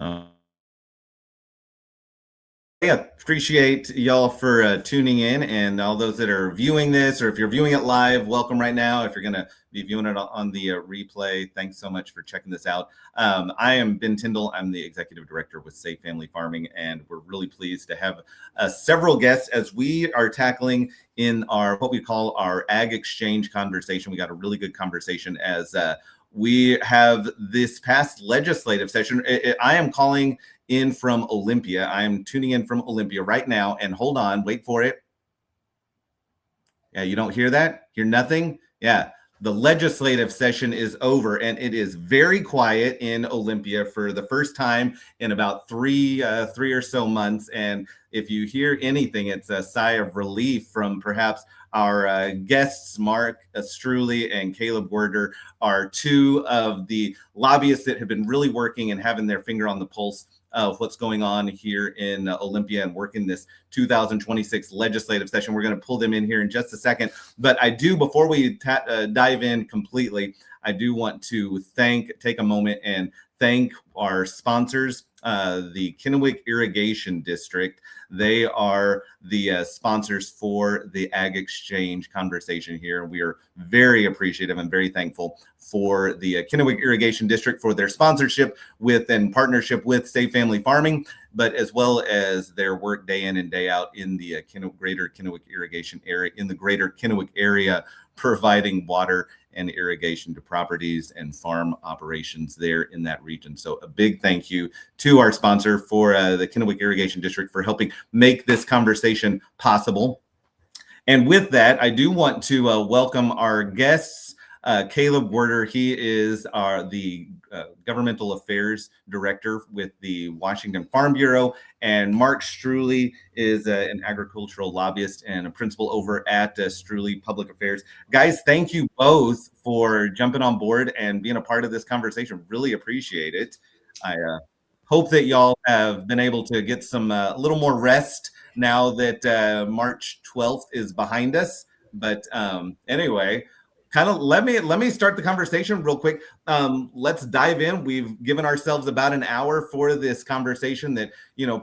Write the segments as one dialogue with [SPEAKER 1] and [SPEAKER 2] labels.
[SPEAKER 1] Uh, yeah, appreciate y'all for tuning in, and all those that are viewing this, or if you're viewing it live, welcome right now. If you're going to be viewing it on the replay, thanks so much for checking this out. I am Ben Tyndall. I'm the executive director with Safe Family Farming, and we're really pleased to have several guests as we are tackling in our what we call our Ag Exchange conversation. We got a really good conversation as we have this past legislative session. I am calling in from Olympia. I am tuning in from Olympia right now, and hold on, wait for it. Yeah, you don't hear that? Hear nothing? Yeah, the legislative session is over, and it is very quiet in Olympia for the first time in about three or so months. And if you hear anything, it's a sigh of relief from perhaps our guests, Mark Streuli and Caleb Gwerder, are two of the lobbyists that have been really working and having their finger on the pulse of what's going on here in Olympia and working this 2026 legislative session. We're going to pull them in here in just a second. But I do, before we dive in completely, I do want to take a moment and thank our sponsors, the Kennewick Irrigation District. They are the sponsors for the Ag Exchange conversation here. We are very appreciative and very thankful for the Kennewick Irrigation District for their sponsorship with and partnership with Safe Family Farming, but as well as their work day in and day out in the greater Kennewick irrigation area, in the greater Kennewick area, providing water and irrigation to properties and farm operations there in that region. So a big thank you to our sponsor for the Kennewick Irrigation District for helping make this conversation possible. And with that, I do want to welcome our guests. Caleb Gwerder, he is the Governmental Affairs Director with the Washington Farm Bureau, and Mark Streuli is an agricultural lobbyist and a principal over at Streuli Public Affairs. Guys, thank you both for jumping on board and being a part of this conversation. Really appreciate it. I hope that y'all have been able to get some a little more rest now that March 12th is behind us. But anyway, kind of let me start the conversation real quick. Let's dive in. We've given ourselves about an hour for this conversation that,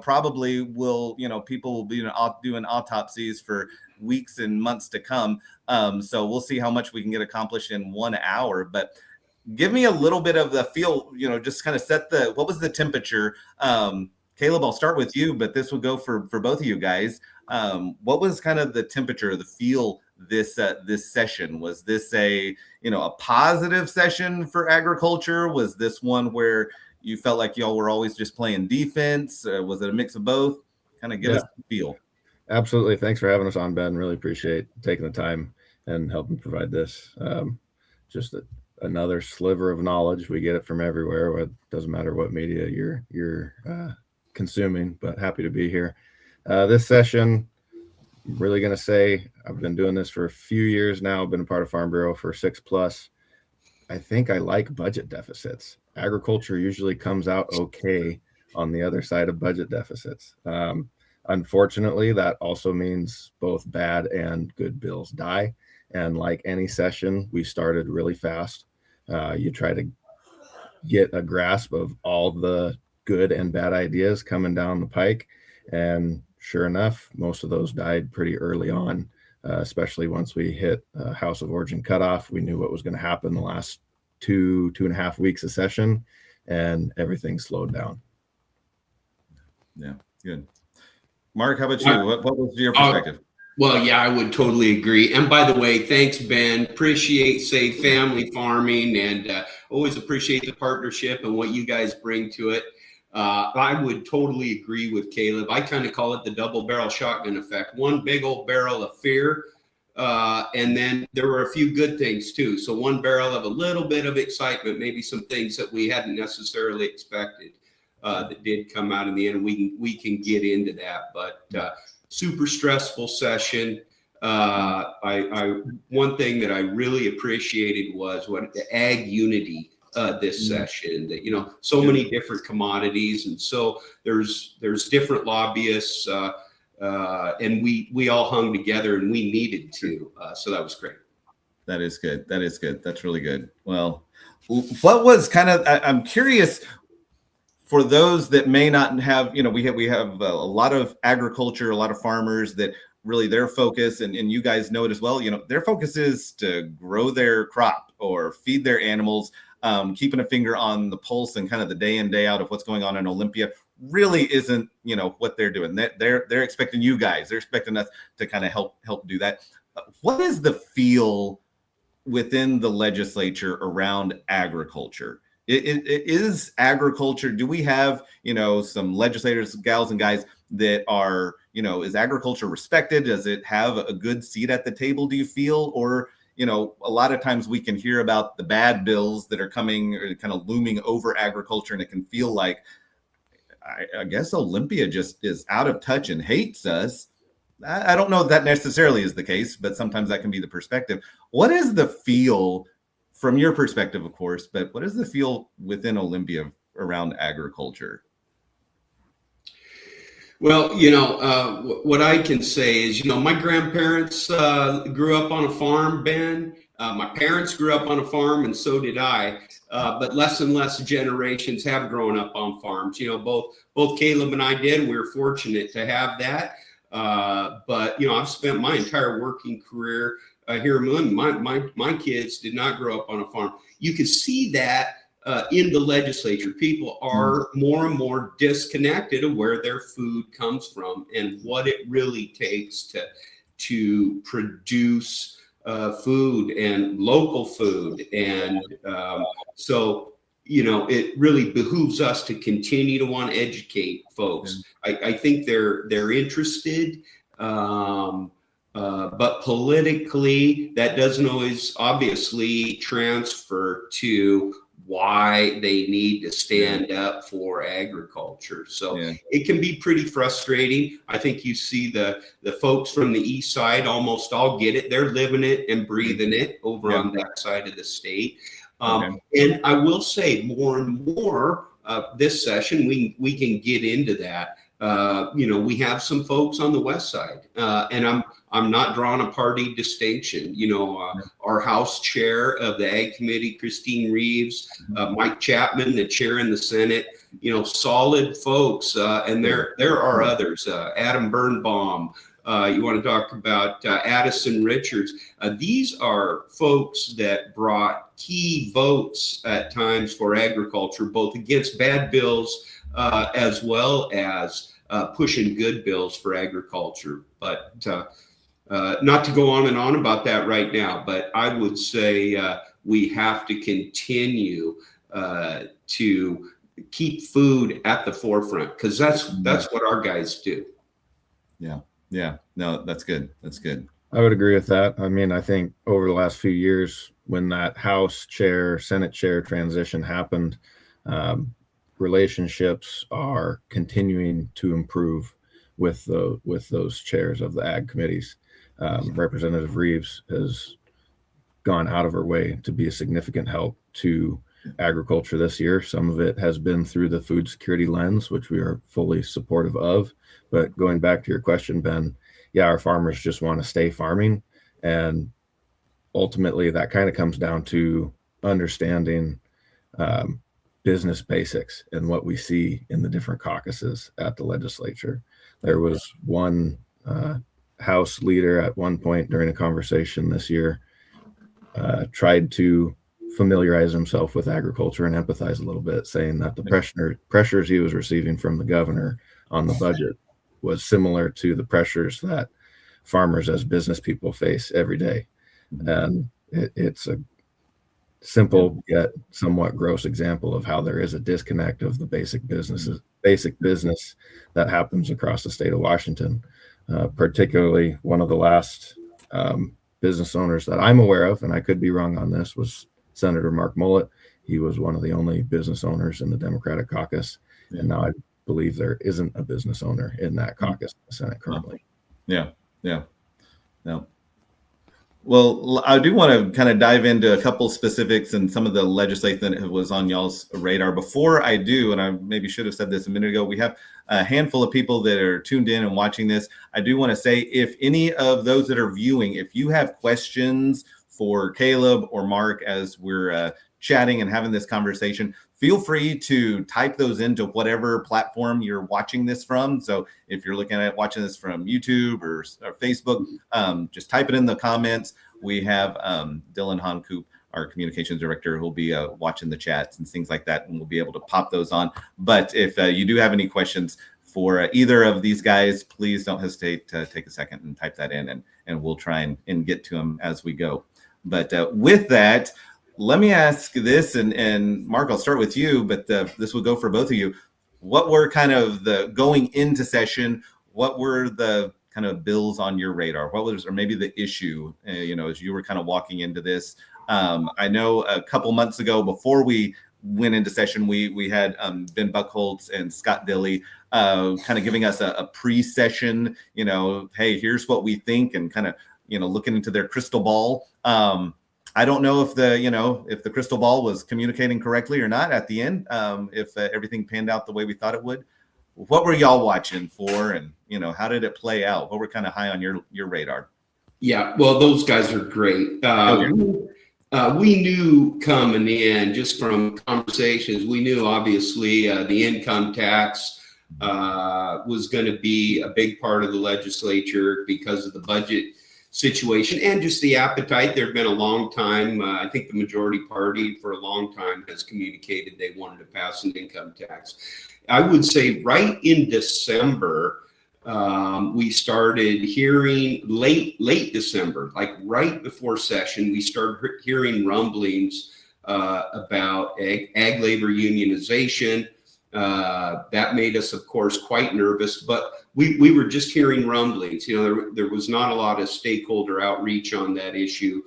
[SPEAKER 1] probably will, people will be doing autopsies for weeks and months to come. So we'll see how much we can get accomplished in 1 hour. But give me a little bit of the feel, just kind of set what was the temperature? Caleb, I'll start with you, but this will go for both of you guys. What was kind of the temperature, the feel this session? Was this a positive session for agriculture? Was this one where you felt like y'all were always just playing defense? Was it a mix of both? Kind of give us the feel.
[SPEAKER 2] Absolutely. Thanks for having us on, Ben. Really appreciate taking the time and helping provide this. Just another sliver of knowledge. We get it from everywhere. It doesn't matter what media you're consuming, but happy to be here. This session, I'm really going to say I've been doing this for a few years now. I've been a part of Farm Bureau for 6+. I think I like budget deficits. Agriculture usually comes out okay on the other side of budget deficits. Unfortunately, that also means both bad and good bills die. And like any session, we started really fast. You try to get a grasp of all the good and bad ideas coming down the pike. And sure enough, most of those died pretty early on, especially once we hit House of Origin cutoff. We knew what was going to happen the last two and a half weeks of session, and everything slowed down.
[SPEAKER 1] Yeah, good. Mark, how about you? What was your perspective?
[SPEAKER 3] Well, yeah, I would totally agree. And by the way, thanks, Ben. Appreciate Safe Family Farming, and always appreciate the partnership and what you guys bring to it. I would totally agree with Caleb. I kind of call it the double barrel shotgun effect. One big old barrel of fear, and then there were a few good things too. So one barrel of a little bit of excitement, maybe some things that we hadn't necessarily expected that did come out in the end. We can get into that, but super stressful session. One thing that I really appreciated was what the ag unity this session, that so many different commodities, and so there's different lobbyists, and we all hung together, and we needed to. So that was great.
[SPEAKER 1] That is good. That's really good. Well, what was I'm curious for those that may not have, we have a lot of agriculture, a lot of farmers that really their focus, and you guys know it as well, their focus is to grow their crop or feed their animals, keeping a finger on the pulse and kind of the day in, day out of what's going on in Olympia really isn't, what they're doing. They're expecting you guys, they're expecting us to kind of help do that. What is the feel within the legislature around agriculture? It is agriculture. Do we have, some legislators, gals and guys that are, is agriculture respected? Does it have a good seat at the table, do you feel? Or, a lot of times we can hear about the bad bills that are coming or kind of looming over agriculture, and it can feel like, I guess Olympia just is out of touch and hates us. I don't know if that necessarily is the case, but sometimes that can be the perspective. What is the feel from your perspective, of course, but what is the feel within Olympia around agriculture?
[SPEAKER 3] Well, what I can say is, my grandparents grew up on a farm, Ben. My parents grew up on a farm, and so did I. But less and less generations have grown up on farms. Both Caleb and I did. We were fortunate to have that. But I've spent my entire working career here in Moon. My kids did not grow up on a farm. You can see that in the legislature. People are more and more disconnected of where their food comes from and what it really takes to produce food and local food. And so it really behooves us to continue to want to educate folks. I think they're interested, but politically, that doesn't always obviously transfer to why they need to stand up for agriculture. So it can be pretty frustrating. I think you see the folks from the east side almost all get it. They're living it and breathing it over on that side of the state. And I will say more and more this session, we can get into that. We have some folks on the west side, and I'm not drawing a party distinction. Our House Chair of the Ag Committee, Christine Reeves, Mike Chapman, the Chair in the Senate, solid folks, and there are others. Adam Birnbaum. You want to talk about Addison Richards. These are folks that brought key votes at times for agriculture, both against bad bills as well as pushing good bills for agriculture. But not to go on and on about that right now, but I would say we have to continue to keep food at the forefront, because that's what our guys do.
[SPEAKER 1] Yeah, no, that's good.
[SPEAKER 2] I would agree with that. I mean, I think over the last few years, when that House Chair, Senate Chair transition happened, relationships are continuing to improve with those chairs of the ag committees. Representative Reeves has gone out of her way to be a significant help to agriculture this year. Some of it has been through the food security lens, which we are fully supportive of. But going back to your question, Ben, our farmers just want to stay farming. And ultimately, that kind of comes down to understanding business basics and what we see in the different caucuses at the legislature. There was one House leader at one point during a conversation this year tried to familiarize himself with agriculture and empathize a little bit, saying that the pressures he was receiving from the governor on the budget was similar to the pressures that farmers as business people face every day. And it's a simple yet somewhat gross example of how there is a disconnect of the basic business that happens across the state of Washington. Particularly one of the last business owners that I'm aware of, and I could be wrong on this, was Senator Mark Mullet. He was one of the only business owners in the Democratic caucus. And now I believe there isn't a business owner in that caucus in the Senate currently.
[SPEAKER 1] Yeah. Well, I do want to kind of dive into a couple specifics and some of the legislation that was on y'all's radar. Before I do, and I maybe should have said this a minute ago, we have a handful of people that are tuned in and watching this. I do want to say, if any of those that are viewing, if you have questions for Caleb or Mark as we're chatting and having this conversation, feel free to type those into whatever platform you're watching this from. So if you're watching this from YouTube or Facebook, just type it in the comments. We have Dylan Honcoop, our communications director, who will be watching the chats and things like that, and we'll be able to pop those on. But if you do have any questions for either of these guys, please don't hesitate to take a second and type that in, and we'll try and get to them as we go. But with that, let me ask this, and Mark, I'll start with you, but this will go for both of you. What were kind of the going into session? What were the kind of bills on your radar? What was, or maybe the issue, as you were kind of walking into this? I know a couple months ago, before we went into session, we had Ben Buckholtz and Scott Dilley kind of giving us a pre-session, hey, here's what we think, and kind of, looking into their crystal ball. I don't know if the crystal ball was communicating correctly or not at the end, if everything panned out the way we thought it would. What were y'all watching for, and how did it play out? What were kind of high on your radar?
[SPEAKER 3] Yeah, well, those guys are great. We knew coming in, just from conversations, we knew obviously the income tax was going to be a big part of the legislature because of the budget situation and just the appetite. There have been a long time, I think the majority party for a long time has communicated they wanted to pass an income tax. I would say right in December, we started hearing late December, like right before session, we started hearing rumblings about ag labor unionization. That made us, of course, quite nervous, but we were just hearing rumblings. There was not a lot of stakeholder outreach on that issue,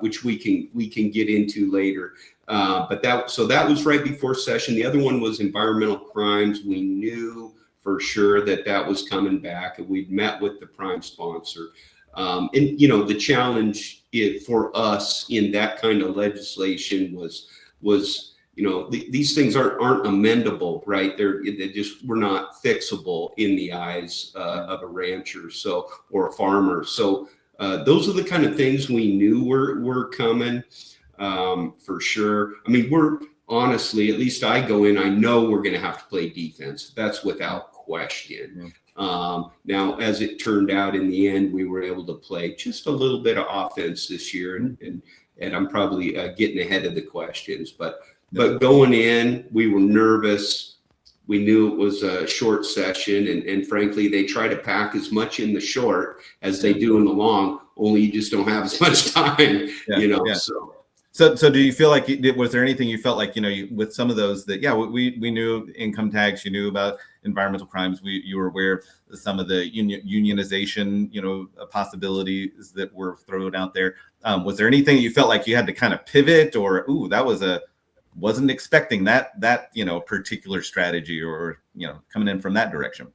[SPEAKER 3] which we can get into later. But that was right before session. The other one was environmental crimes. We knew for sure that was coming back, and we'd met with the prime sponsor. And the challenge for us in that kind of legislation was these things aren't amendable, right? They just were not fixable in the eyes of a rancher or a farmer. So those are the kind of things we knew were coming for sure. I mean, we're honestly, at least I go in, I know we're going to have to play defense. That's without question. Now, as it turned out in the end, we were able to play just a little bit of offense this year, and I'm probably getting ahead of the questions, but going in, we were nervous. We knew it was a short session, and frankly, they try to pack as much in the short as they do in the long, only you just don't have as much time,
[SPEAKER 1] So do you feel like, was there anything you felt like, with some of those that, we knew income tax, you knew about environmental crimes, you were aware of some of the unionization, possibilities that were thrown out there. Was there anything you felt like you had to kind of pivot, or, wasn't expecting that particular strategy, or, coming in from that direction?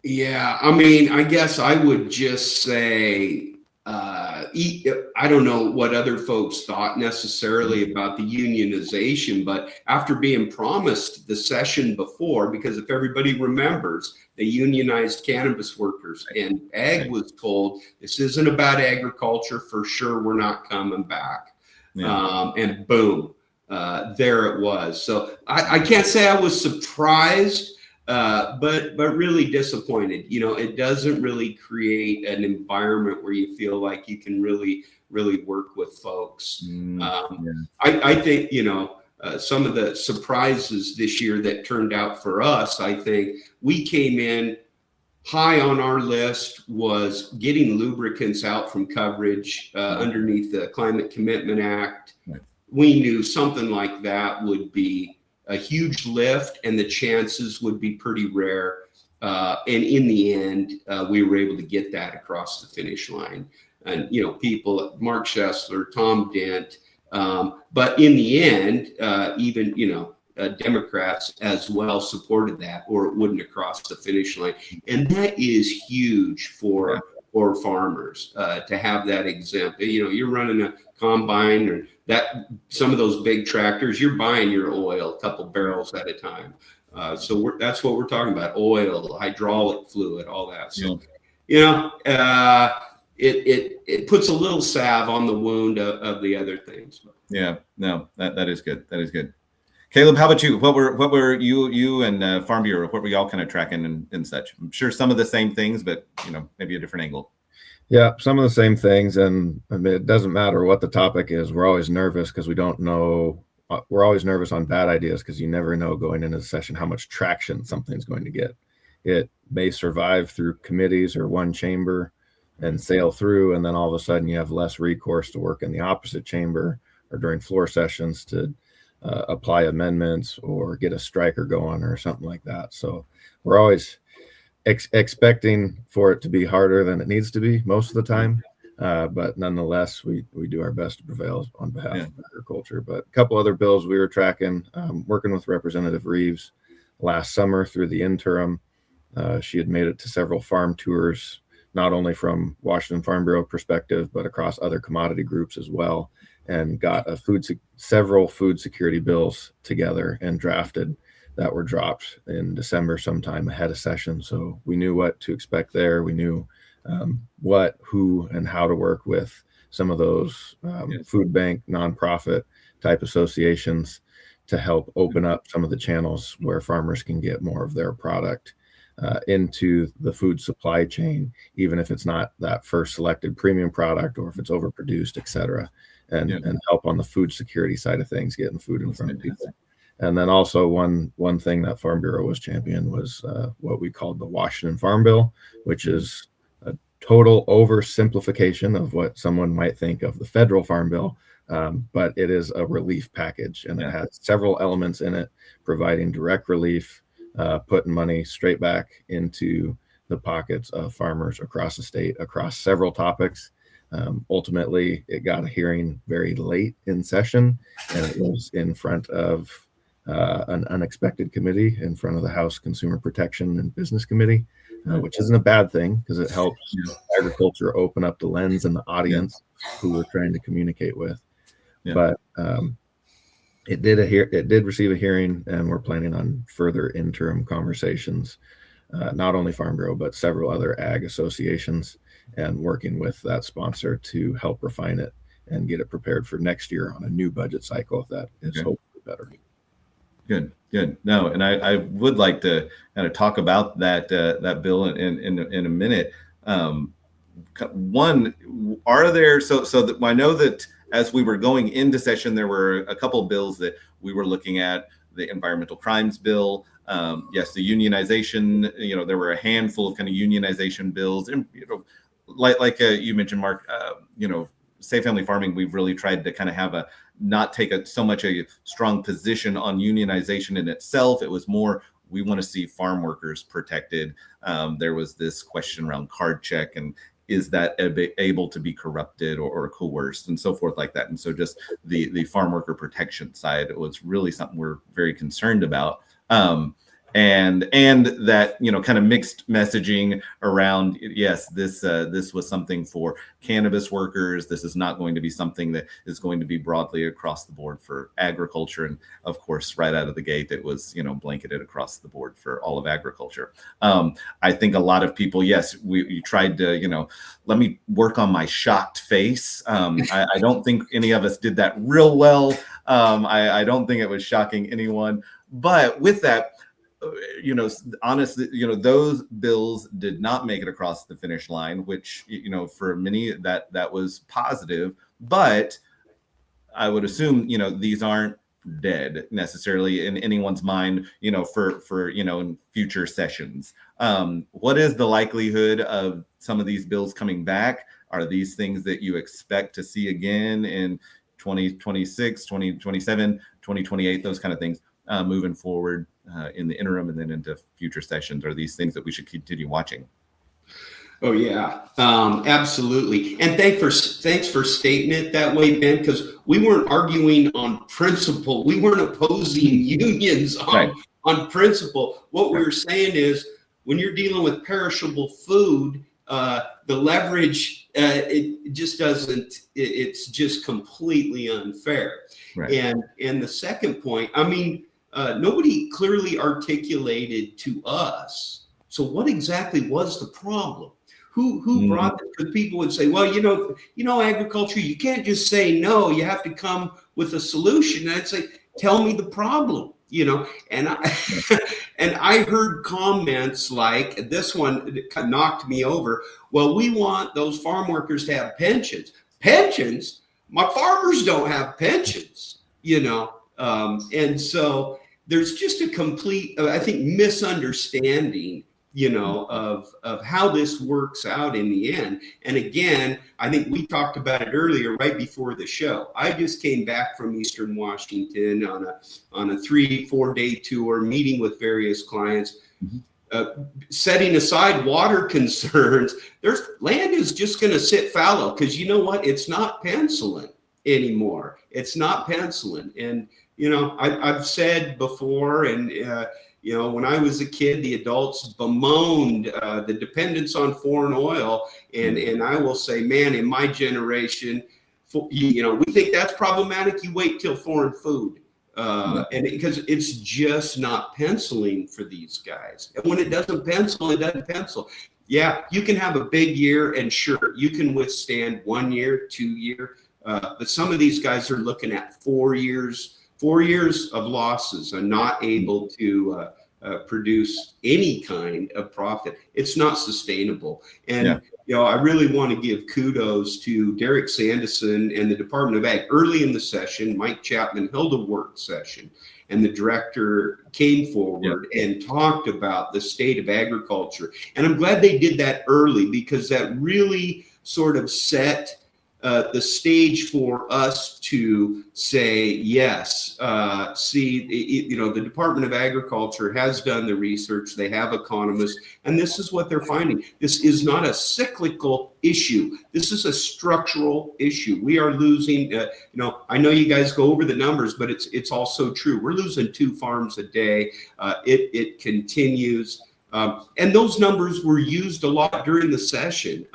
[SPEAKER 3] Yeah, I mean, I guess I would just say, I don't know what other folks thought necessarily about the unionization, but after being promised the session before, because if everybody remembers, they unionized cannabis workers, and ag was told, this isn't about agriculture, for sure, we're not coming back. And boom, there it was. So I can't say I was surprised, but really disappointed. It doesn't really create an environment where you feel like you can really work with folks. I think some of the surprises this year that turned out for us, I think we came in high on our list was getting lubricants out from coverage underneath the Climate Commitment Act. We knew something like that would be a huge lift, and the chances would be pretty rare. And in the end, we were able to get that across the finish line. And, people, Mark Schessler, Tom Dent, but in the end, even, Democrats as well supported that, or it wouldn't have crossed the finish line. And that is huge for farmers to have that exempt. You're running a combine, or that some of those big tractors, you're buying your oil a couple barrels at a time. So that's what we're talking about: oil, hydraulic fluid, all that. So, it puts a little salve on the wound of the other things.
[SPEAKER 1] Yeah, no, that is good. That is good. Caleb, how about you? What were you and Farm Bureau? What were y'all kind of tracking and such? I'm sure some of the same things, but maybe a different angle.
[SPEAKER 2] Yeah, some of the same things, and I mean, it doesn't matter what the topic is. We're always nervous because we don't know. We're always nervous on bad ideas because you never know going into the session how much traction something's going to get. It may survive through committees or one chamber and sail through, and then all of a sudden you have less recourse to work in the opposite chamber or during floor sessions to apply amendments or get a striker going or something like that. So we're always expecting for it to be harder than it needs to be most of the time. But nonetheless, we do our best to prevail on behalf of agriculture. But a couple other bills we were tracking, working with Representative Reeves last summer through the interim. She had made it to several farm tours, not only from Washington Farm Bureau perspective, but across other commodity groups as well, and got several food security bills together and drafted that were dropped in December sometime ahead of session. So we knew what to expect there. We knew what, who, and how to work with some of those food bank, nonprofit type associations to help open up some of the channels where farmers can get more of their product into the food supply chain, even if it's not that first selected premium product or if it's overproduced, et cetera, and help on the food security side of things, getting food in front of people. And then also one thing that Farm Bureau was championed was what we called the Washington Farm Bill, which is a total oversimplification of what someone might think of the federal Farm Bill, but it is a relief package, and it has several elements in it providing direct relief, putting money straight back into the pockets of farmers across the state, across several topics. Ultimately, it got a hearing very late in session, and it was in front of an unexpected committee, in front of the House Consumer Protection and Business Committee, which isn't a bad thing because it helps agriculture open up the lens and the audience who we're trying to communicate with. But it did receive a hearing, and we're planning on further interim conversations, not only Farm Bureau, but several other ag associations, and working with that sponsor to help refine it and get it prepared for next year on a new budget cycle if that is hopefully better.
[SPEAKER 1] Good. No, and I would like to kind of talk about that bill in a minute. One, are there so that I know that as we were going into session, there were a couple of bills that we were looking at. The environmental crimes bill, the unionization. There were a handful of kind of unionization bills, and like you mentioned, Mark. Safe Family Farming, we've really tried to kind of not take so much a strong position on unionization in itself. It was more, we want to see farm workers protected. There was this question around card check, and is that able to be corrupted or coerced and so forth like that. And so just the farm worker protection side was really something we're very concerned about. And that kind of mixed messaging around, yes, this was something for cannabis workers. This is not going to be something that is going to be broadly across the board for agriculture. And of course, right out of the gate, it was blanketed across the board for all of agriculture. I think a lot of people, yes, we tried to let me work on my shocked face. I don't think any of us did that real well. I don't think it was shocking anyone. But with that, honestly, those bills did not make it across the finish line, which, for many that was positive. But I would assume, these aren't dead necessarily in anyone's mind, for in future sessions. What is the likelihood of some of these bills coming back? Are these things that you expect to see again in 2026, 2027, 2028, those kind of things? Moving forward in the interim and then into future sessions? Are these things that we should continue watching?
[SPEAKER 3] Oh yeah, absolutely. And thanks for stating it that way, Ben, because we weren't arguing on principle. We weren't opposing unions on principle. What we were saying is, when you're dealing with perishable food, the leverage, it just doesn't. It's just completely unfair. Right. And the second point, nobody clearly articulated to us. So what exactly was the problem? Who brought it? Because people would say, well, agriculture, you can't just say no. You have to come with a solution. And I'd say, tell me the problem, And I heard comments like this one that knocked me over. Well, we want those farm workers to have pensions. Pensions? My farmers don't have pensions, And so there's just a complete, I think, misunderstanding of how this works out in the end. And again, I think we talked about it earlier, right before the show. I just came back from Eastern Washington on a 3-4 day tour, meeting with various clients, setting aside water concerns. There's land is just going to sit fallow because you know what? It's not penciling anymore. It's not penciling. And, I've said before, and, when I was a kid, the adults bemoaned the dependence on foreign oil. And I will say, man, in my generation, we think that's problematic. You wait till foreign food. And because it's just not penciling for these guys. And when it doesn't pencil, it doesn't pencil. Yeah, you can have a big year, and sure, you can withstand 1 year, 2 year. But some of these guys are looking at 4 years of losses and not able to produce any kind of profit. It's not sustainable. And, I really want to give kudos to Derek Sanderson and the Department of Ag. Early in the session, Mike Chapman held a work session, and the director came forward and talked about the state of agriculture. And I'm glad they did that early, because that really sort of set the stage for us to say, yes, the Department of Agriculture has done the research. They have economists, and this is what they're finding. This is not a cyclical issue. This is a structural issue. We are losing, I know you guys go over the numbers, but it's also true. We're losing 2 farms a day. It continues. And those numbers were used a lot during the session.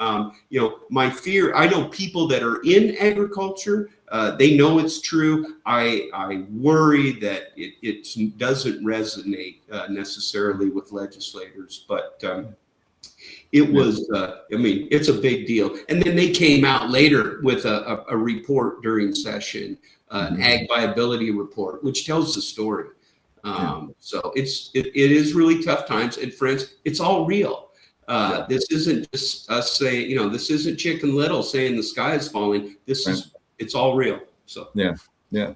[SPEAKER 3] My fear, I know people that are in agriculture, they know it's true. I worry that it doesn't resonate necessarily with legislators, but it was, it's a big deal. And then they came out later with a report during session, an ag viability report, which tells the story. So it is really tough times, and friends, it's all real. This isn't just us saying, this isn't Chicken Little saying the sky is falling. It's all real. So
[SPEAKER 1] yeah.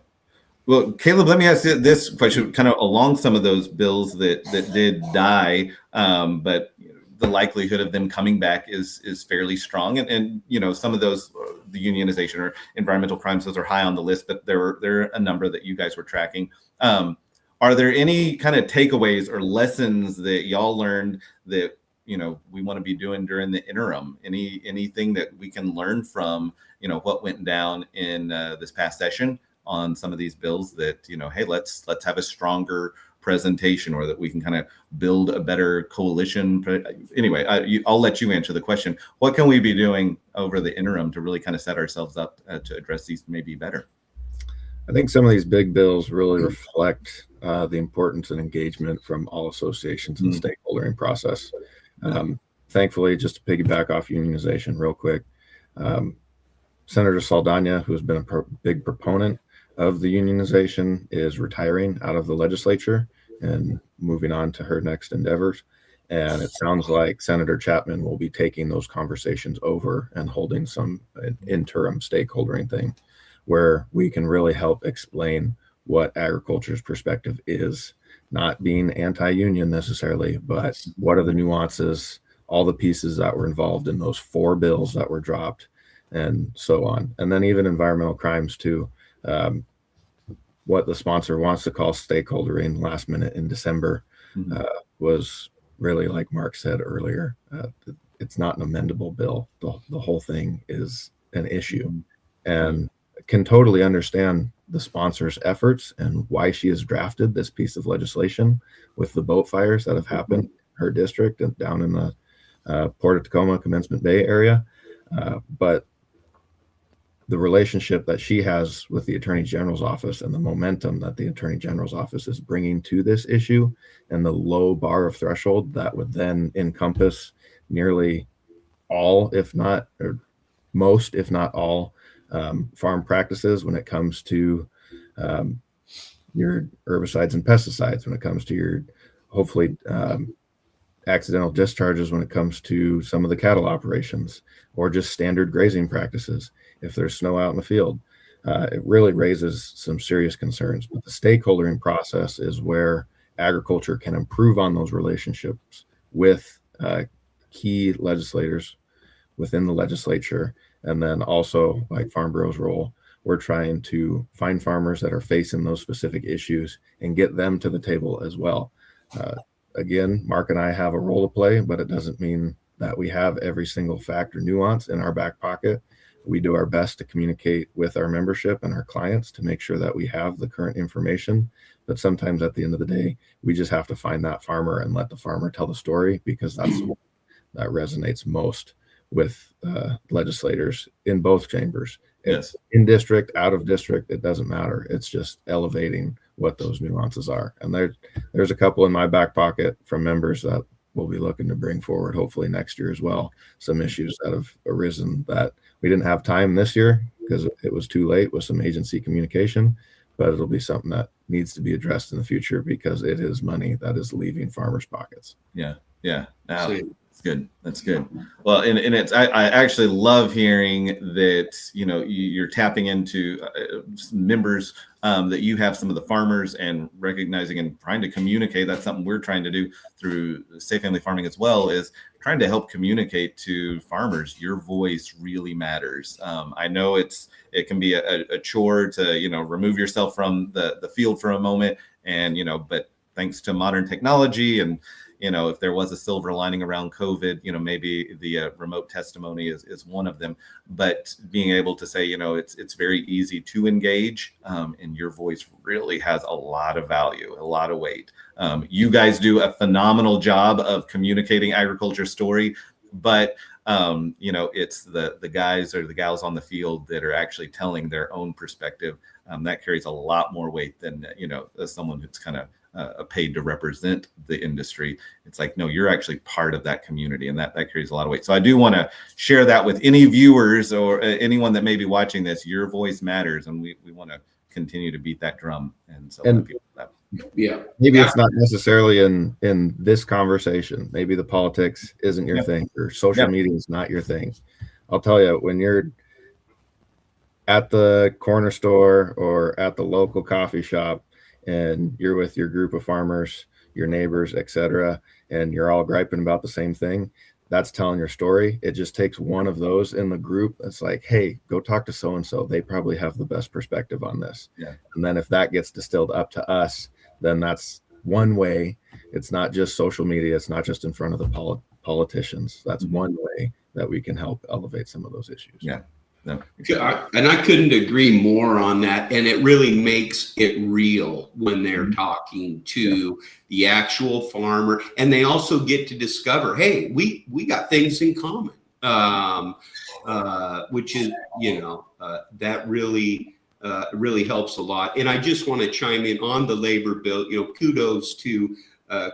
[SPEAKER 1] Well, Caleb, let me ask you this question, kind of along some of those bills that did die, but the likelihood of them coming back is fairly strong, and some of those, the unionization or environmental crimes, those are high on the list, but there are a number that you guys were tracking. Are there any kind of takeaways or lessons that y'all learned that we want to be doing during the interim? Anything that we can learn from what went down in this past session on some of these bills that hey, let's have a stronger presentation, or that we can kind of build a better coalition? Anyway, I'll let you answer the question. What can we be doing over the interim to really kind of set ourselves up to address these maybe better?
[SPEAKER 2] I think some of these big bills really reflect the importance and engagement from all associations in the stakeholdering process. Thankfully, just to piggyback off unionization real quick, Senator Saldana, who's been a big proponent of the unionization, is retiring out of the legislature and moving on to her next endeavors. And it sounds like Senator Chapman will be taking those conversations over and holding some interim stakeholdering thing where we can really help explain what agriculture's perspective is, not being anti-union necessarily, but what are the nuances, all the pieces that were involved in those 4 bills that were dropped, and so on. And then even environmental crimes too. What the sponsor wants to call stakeholdering last minute in December was really, like Mark said earlier, it's not an amendable bill. The whole thing is an issue, and can totally understand the sponsor's efforts and why she has drafted this piece of legislation with the boat fires that have happened in her district and down in the Port of Tacoma, Commencement Bay area. But the relationship that she has with the Attorney General's office and the momentum that the Attorney General's office is bringing to this issue, and the low bar of threshold that would then encompass nearly all, if not, or most, if not all, farm practices when it comes to your herbicides and pesticides, when it comes to your, hopefully, accidental discharges when it comes to some of the cattle operations, or just standard grazing practices if there's snow out in the field. It really raises some serious concerns. But the stakeholdering process is where agriculture can improve on those relationships with key legislators within the legislature. And then also, like Farm Bureau's role, we're trying to find farmers that are facing those specific issues and get them to the table as well. Again, Mark and I have a role to play, but it doesn't mean that we have every single fact or nuance in our back pocket. We do our best to communicate with our membership and our clients to make sure that we have the current information. But sometimes at the end of the day, we just have to find that farmer and let the farmer tell the story, because that's that resonates most with legislators in both chambers.
[SPEAKER 1] Yes.
[SPEAKER 2] In district, out of district, it doesn't matter. It's just elevating what those nuances are. And there's a couple in my back pocket from members that we'll be looking to bring forward hopefully next year as well. Some issues that have arisen that we didn't have time this year because it was too late with some agency communication, but it'll be something that needs to be addressed in the future because it is money that is leaving farmers' pockets.
[SPEAKER 1] Yeah. That's good. That's good. Well, and it's I actually love hearing that, you know, you're tapping into members, that you have some of the farmers and recognizing and trying to communicate. That's something we're trying to do through Safe Family Farming as well, is trying to help communicate to farmers. Your voice really matters. I know it can be a chore to, you know, remove yourself from the field for a moment, and, you know, but thanks to modern technology and, you know, if there was a silver lining around COVID, you know, maybe the remote testimony is one of them. But being able to say, you know, it's very easy to engage, and your voice really has a lot of value, a lot of weight. You guys do a phenomenal job of communicating agriculture story, but you know, it's the guys or the gals on the field that are actually telling their own perspective. That carries a lot more weight than, you know, as someone who's kind of paid to represent the industry. It's like, no, you're actually part of that community, and that carries a lot of weight. So I do want to share that with any viewers or anyone that may be watching this. Your voice matters, and we want to continue to beat that drum. And so
[SPEAKER 3] yeah,
[SPEAKER 2] maybe it's not necessarily in this conversation. Maybe the politics isn't your thing, or social media is not your thing. I'll tell you, when you're at the corner store or at the local coffee shop and you're with your group of farmers, your neighbors, etc., and you're all griping about the same thing, that's telling your story. It just takes one of those in the group. It's like, hey, go talk to so-and-so. They probably have the best perspective on this. Yeah. And then if that gets distilled up to us, then that's one way. It's not just social media. It's not just in front of the politicians. That's one way that we can help elevate some of those issues.
[SPEAKER 1] Yeah. No.
[SPEAKER 3] And I couldn't agree more on that. And it really makes it real when they're talking to the actual farmer, and they also get to discover, hey, we got things in common, which is, you know, that really helps a lot. And I just want to chime in on the labor bill. You know, kudos to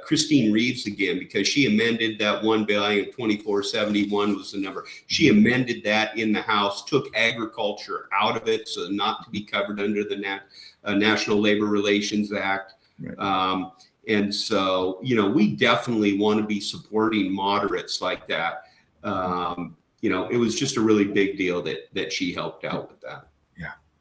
[SPEAKER 3] Christine Reeves again, because she amended that one bill. I think 2471 was the number. She amended that in the House, took agriculture out of it, so not to be covered under the National Labor Relations Act. Right. And so, you know, we definitely want to be supporting moderates like that. You know, it was just a really big deal that she helped out with that.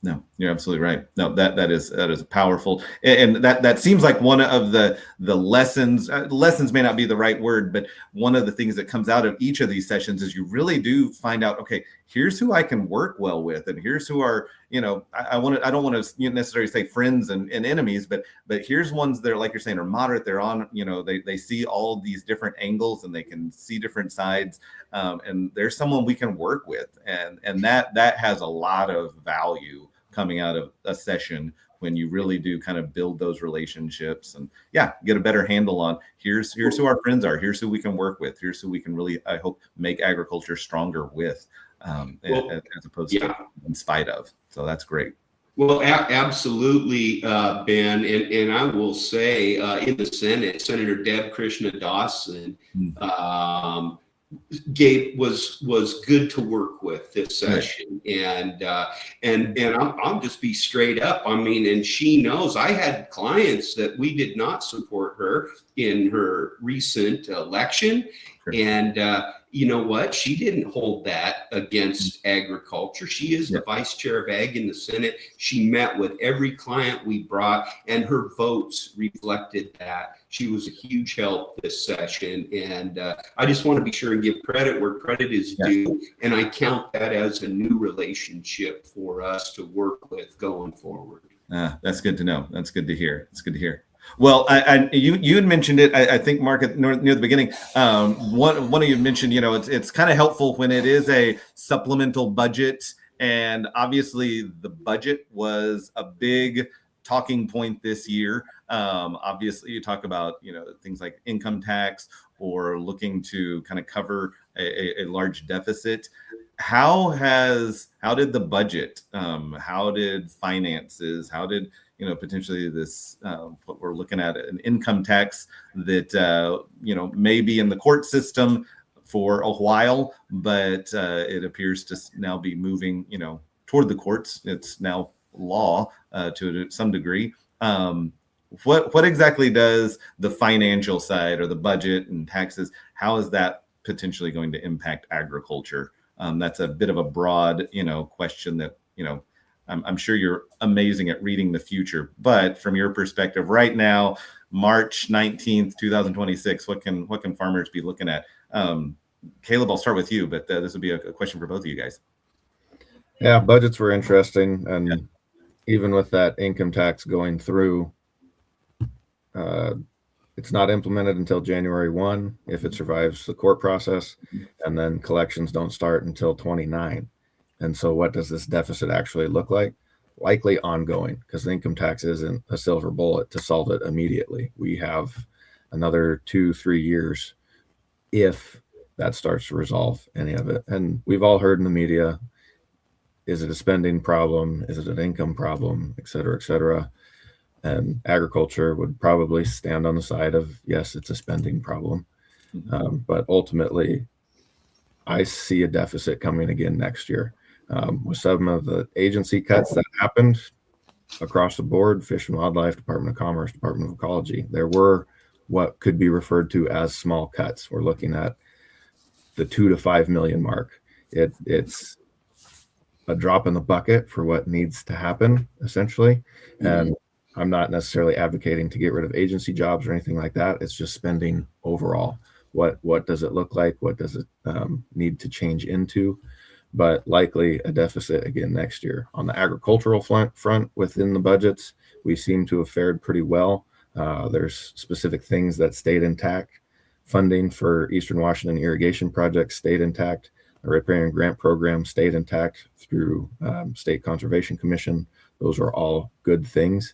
[SPEAKER 1] No, you're absolutely right. No, that is powerful, and that seems like one of the lessons. Lessons may not be the right word, but one of the things that comes out of each of these sessions is you really do find out, okay, here's who I can work well with, and here's who are, you know, I don't want to necessarily say friends and enemies, but here's ones that are, like you're saying, are moderate. They're on, you know, they see all these different angles and they can see different sides, and there's someone we can work with, and that has a lot of value coming out of a session when you really do kind of build those relationships and get a better handle on here's who our friends are, here's who we can work with, here's who we can really, I hope, make agriculture stronger with, as opposed to in spite of. So that's great.
[SPEAKER 3] Well, absolutely, Ben. And I will say in the Senate, Senator Deb Krishna Dawson Gabe was good to work with this session, and I'll just be straight up. I mean, and she knows I had clients that we did not support her in her recent election, and you know what? She didn't hold that against agriculture. She is the vice chair of ag in the Senate. She met with every client we brought, and her votes reflected that. She was a huge help this session. And I just want to be sure and give credit where credit is due. And I count that as a new relationship for us to work with going forward.
[SPEAKER 1] That's good to know. That's good to hear. It's good to hear. Well, you had mentioned it. I think, Mark, near the beginning. One of you mentioned, it's kind of helpful when it is a supplemental budget, and obviously the budget was a big talking point this year. Obviously, you talk about things like income tax or looking to kind of cover a large deficit. How did the budget? How did finances? How did potentially this what we're looking at, an income tax that may be in the court system for a while, but it appears to now be moving toward the courts. It's now law to some degree. What exactly does the financial side or the budget and taxes, how is that potentially going to impact agriculture? That's a bit of a broad question that I'm sure you're amazing at reading the future, but from your perspective right now, March 19th, 2026, what can farmers be looking at? Caleb, I'll start with you, but this would be a question for both of you guys.
[SPEAKER 2] Yeah, budgets were interesting. And even with that income tax going through, it's not implemented until January 1 if it survives the court process, and then collections don't start until 29. And so what does this deficit actually look like? Likely ongoing, because the income tax isn't a silver bullet to solve it immediately. We have another 2-3 years if that starts to resolve any of it. And we've all heard in the media, is it a spending problem? Is it an income problem? Et cetera, et cetera. And agriculture would probably stand on the side of, yes, it's a spending problem. But ultimately, I see a deficit coming again next year. With some of the agency cuts that happened across the board, Fish and Wildlife, Department of Commerce, Department of Ecology, there were what could be referred to as small cuts. We're looking at the 2 to 5 million mark. It's a drop in the bucket for what needs to happen, essentially. And I'm not necessarily advocating to get rid of agency jobs or anything like that. It's just spending overall. What does it look like? What does it need to change into? But likely a deficit again next year. On the agricultural front within the budgets, we seem to have fared pretty well. There's specific things that stayed intact. Funding for Eastern Washington irrigation projects stayed intact. The riparian grant program stayed intact through State Conservation Commission. Those are all good things.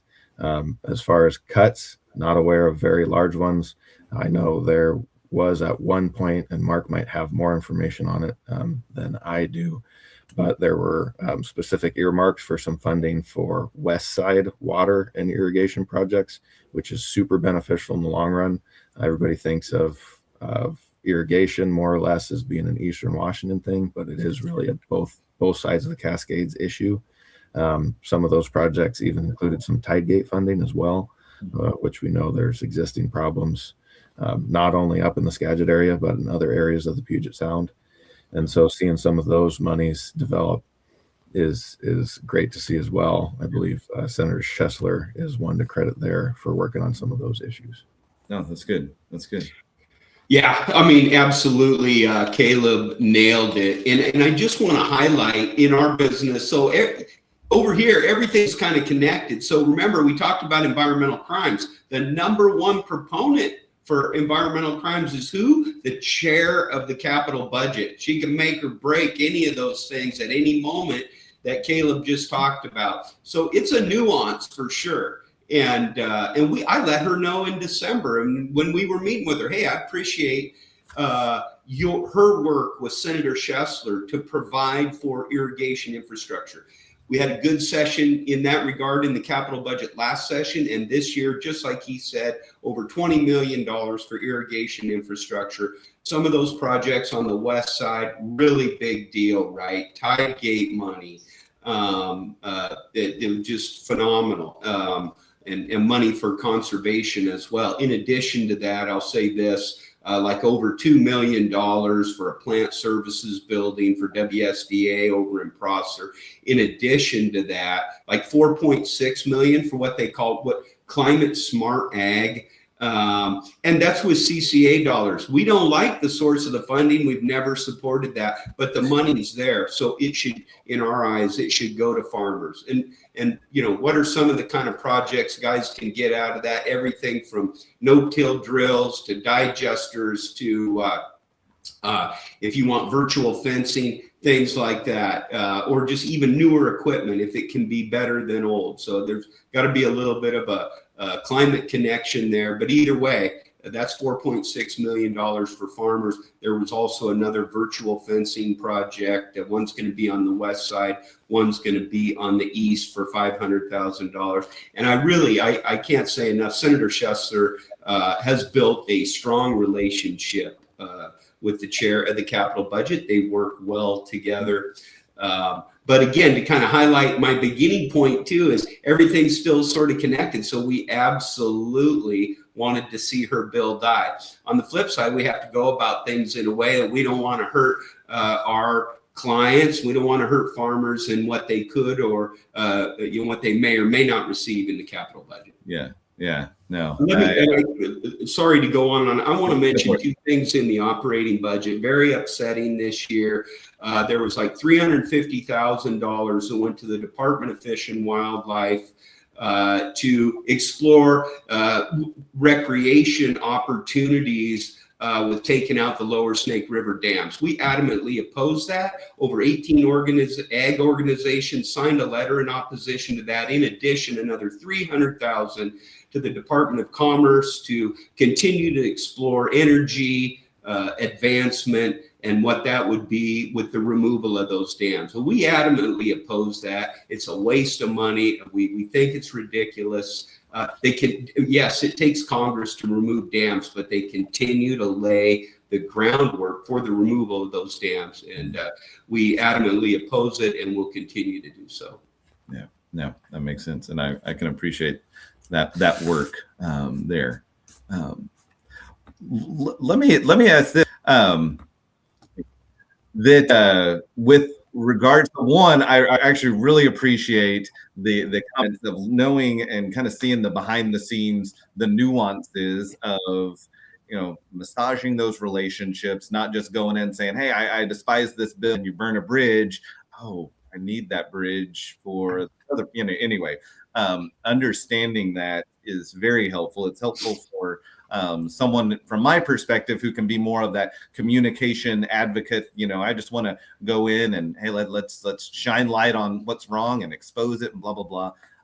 [SPEAKER 2] As far as cuts, not aware of very large ones. I know there was at one point, and Mark might have more information on it than I do, but there were specific earmarks for some funding for West Side water and irrigation projects, which is super beneficial in the long run. Everybody thinks of irrigation more or less as being an Eastern Washington thing, but it is really a both sides of the Cascades issue. Some of those projects even included some tide gate funding as well, which we know there's existing problems, not only up in the Skagit area, but in other areas of the Puget Sound. And so seeing some of those monies develop is great to see as well. I believe Senator Schessler is one to credit there for working on some of those issues.
[SPEAKER 1] No, that's good. That's good.
[SPEAKER 3] Yeah, I mean, absolutely. Caleb nailed it. And I just want to highlight in our business. So over here, everything's kind of connected. So remember, we talked about environmental crimes. The number one proponent for environmental crimes is who? The chair of the capital budget. She can make or break any of those things at any moment that Caleb just talked about. So it's a nuance for sure. And I let her know in December, and when we were meeting with her, hey, I appreciate her work with Senator Schessler to provide for irrigation infrastructure. We had a good session in that regard in the capital budget last session, and this year, just like he said, over $20 million for irrigation infrastructure. some of those projects on the west side, really big deal, right? Tide gate money, it was just phenomenal. And money for conservation as well. In addition to that, I'll say this, like over $2 million for a plant services building for WSDA over in Prosser. In addition to that, like 4.6 million for what they call climate smart ag. And that's with CCA dollars. We don't like the source of the funding. We've never supported that, but the money's there. So it should, in our eyes, it should go to farmers. And you know, what are some of the kind of projects guys can get out of that? Everything from no-till drills to digesters to, if you want virtual fencing, things like that, or just even newer equipment if it can be better than old. So there's got to be a little bit of a climate connection there. But either way, that's $4.6 million for farmers. There was also another virtual fencing project. One's going to be on the west side. One's going to be on the east for $500,000. And I can't say enough. Senator Schuster has built a strong relationship with the chair of the capital budget. They work well together. But again, to kind of highlight my beginning point too, is everything's still sort of connected. So we absolutely wanted to see her bill die. On the flip side, we have to go about things in a way that we don't want to hurt our clients. We don't want to hurt farmers in what they could or what they may or may not receive in the capital budget.
[SPEAKER 1] Yeah, no.
[SPEAKER 3] Sorry to go on. I want to mention two things in the operating budget. Very upsetting this year. There was like $350,000 that went to the Department of Fish and Wildlife to explore recreation opportunities with taking out the lower Snake River dams. We adamantly opposed that. Over 18 ag organizations signed a letter in opposition to that. In addition, another $300,000 to the Department of Commerce to continue to explore energy advancement and what that would be with the removal of those dams. So we adamantly oppose that. It's a waste of money. We think it's ridiculous. Yes, it takes Congress to remove dams, but they continue to lay the groundwork for the removal of those dams. And we adamantly oppose it and will continue to do so.
[SPEAKER 1] Yeah, no, that makes sense. And I can appreciate that work there. Let me ask this. With regards to one, I actually really appreciate the comments of knowing and kind of seeing the behind the scenes, the nuances of, massaging those relationships, not just going in and saying, hey, I despise this bill and you burn a bridge. Oh, I need that bridge for other, anyway. Understanding that is very helpful. It's helpful for someone from my perspective who can be more of that communication advocate. I just want to go in and, hey, let's shine light on what's wrong and expose it and blah, blah,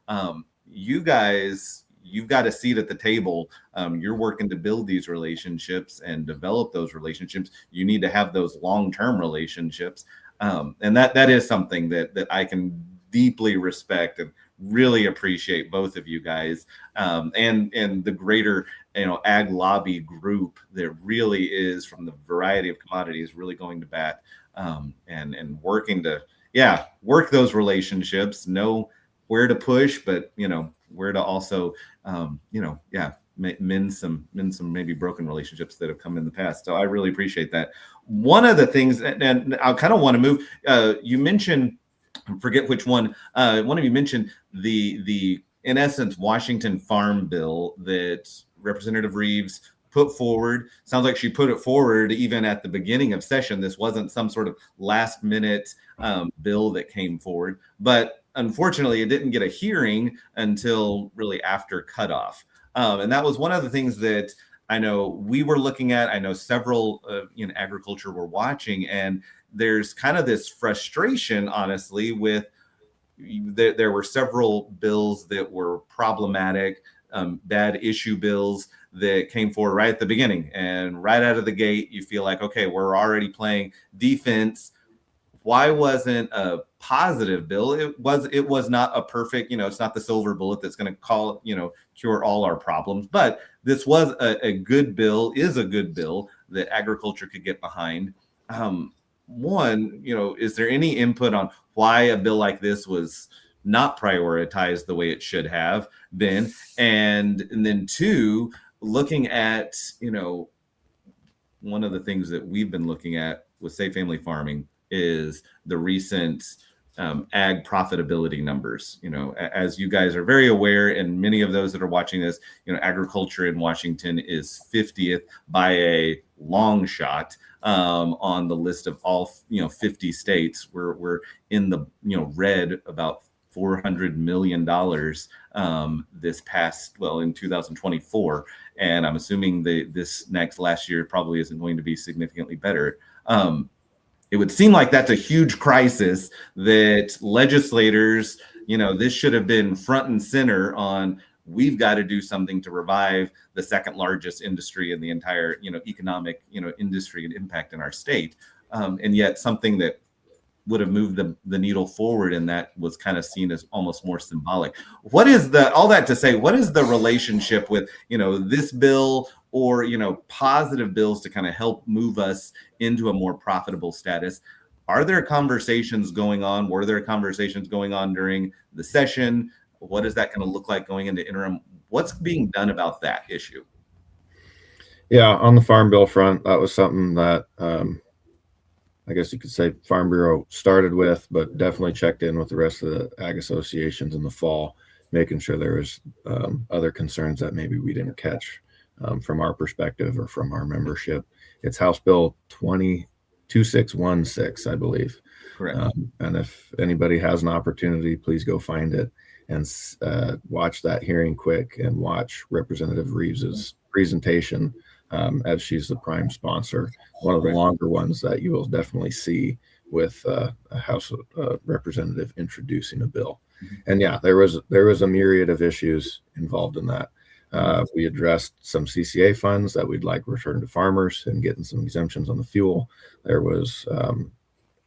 [SPEAKER 1] blah. You guys, you've got a seat at the table. You're working to build these relationships and develop those relationships. You need to have those long-term relationships. And that is something that I can deeply respect and really appreciate both of you guys, and the greater ag lobby group that really is, from the variety of commodities, really going to bat and working to work those relationships, know where to push, but where to also mend some maybe broken relationships that have come in the past. So I really appreciate that. One of the things, and I kind of want to move, you mentioned, I forget which one. One of you mentioned the in essence Washington Farm Bill that Representative Reeves put forward. Sounds like she put it forward even at the beginning of session. This wasn't some sort of last minute bill that came forward, but unfortunately it didn't get a hearing until really after cutoff. And that was one of the things that I know we were looking at. I know several in agriculture were watching, and there's kind of this frustration, honestly, with there were several bills that were problematic, bad issue bills that came forward right at the beginning. And right out of the gate, you feel like, okay, we're already playing defense. Why wasn't a positive bill. It was not a perfect, it's not the silver bullet that's going to cure all our problems, but this was a good bill, is a good bill that agriculture could get behind. One, is there any input on why a bill like this was not prioritized the way it should have been? And then two, looking at, one of the things that we've been looking at with Safe Family Farming is the recent ag profitability numbers. As you guys are very aware, and many of those that are watching this, agriculture in Washington is 50th by a long shot on the list of all 50 states. We're in the red about $400 million this past, in 2024, and I'm assuming this last year probably isn't going to be significantly better. It would seem like that's a huge crisis that legislators, this should have been front and center on. We've got to do something to revive the second largest industry in the entire, economic, industry and impact in our state. And yet something that would have moved the needle forward, and that was kind of seen as almost more symbolic. What is all that to say, what is the relationship with, this bill or, positive bills to kind of help move us into a more profitable status? Are there conversations going on? Were there conversations going on during the session? What is that going to look like going into interim? What's being done about that issue?
[SPEAKER 2] Yeah, on the Farm Bill front, that was something that I guess you could say Farm Bureau started with, but definitely checked in with the rest of the ag associations in the fall, making sure there was other concerns that maybe we didn't catch from our perspective or from our membership. It's House Bill 2616, I believe.
[SPEAKER 1] Correct.
[SPEAKER 2] And if anybody has an opportunity, please go find it and watch that hearing quick and watch Representative Reeves's presentation as she's the prime sponsor. One of the longer ones that you will definitely see with a House representative introducing a bill. And yeah, there was a myriad of issues involved in that. We addressed some CCA funds that we'd like returned to farmers and getting some exemptions on the fuel. There was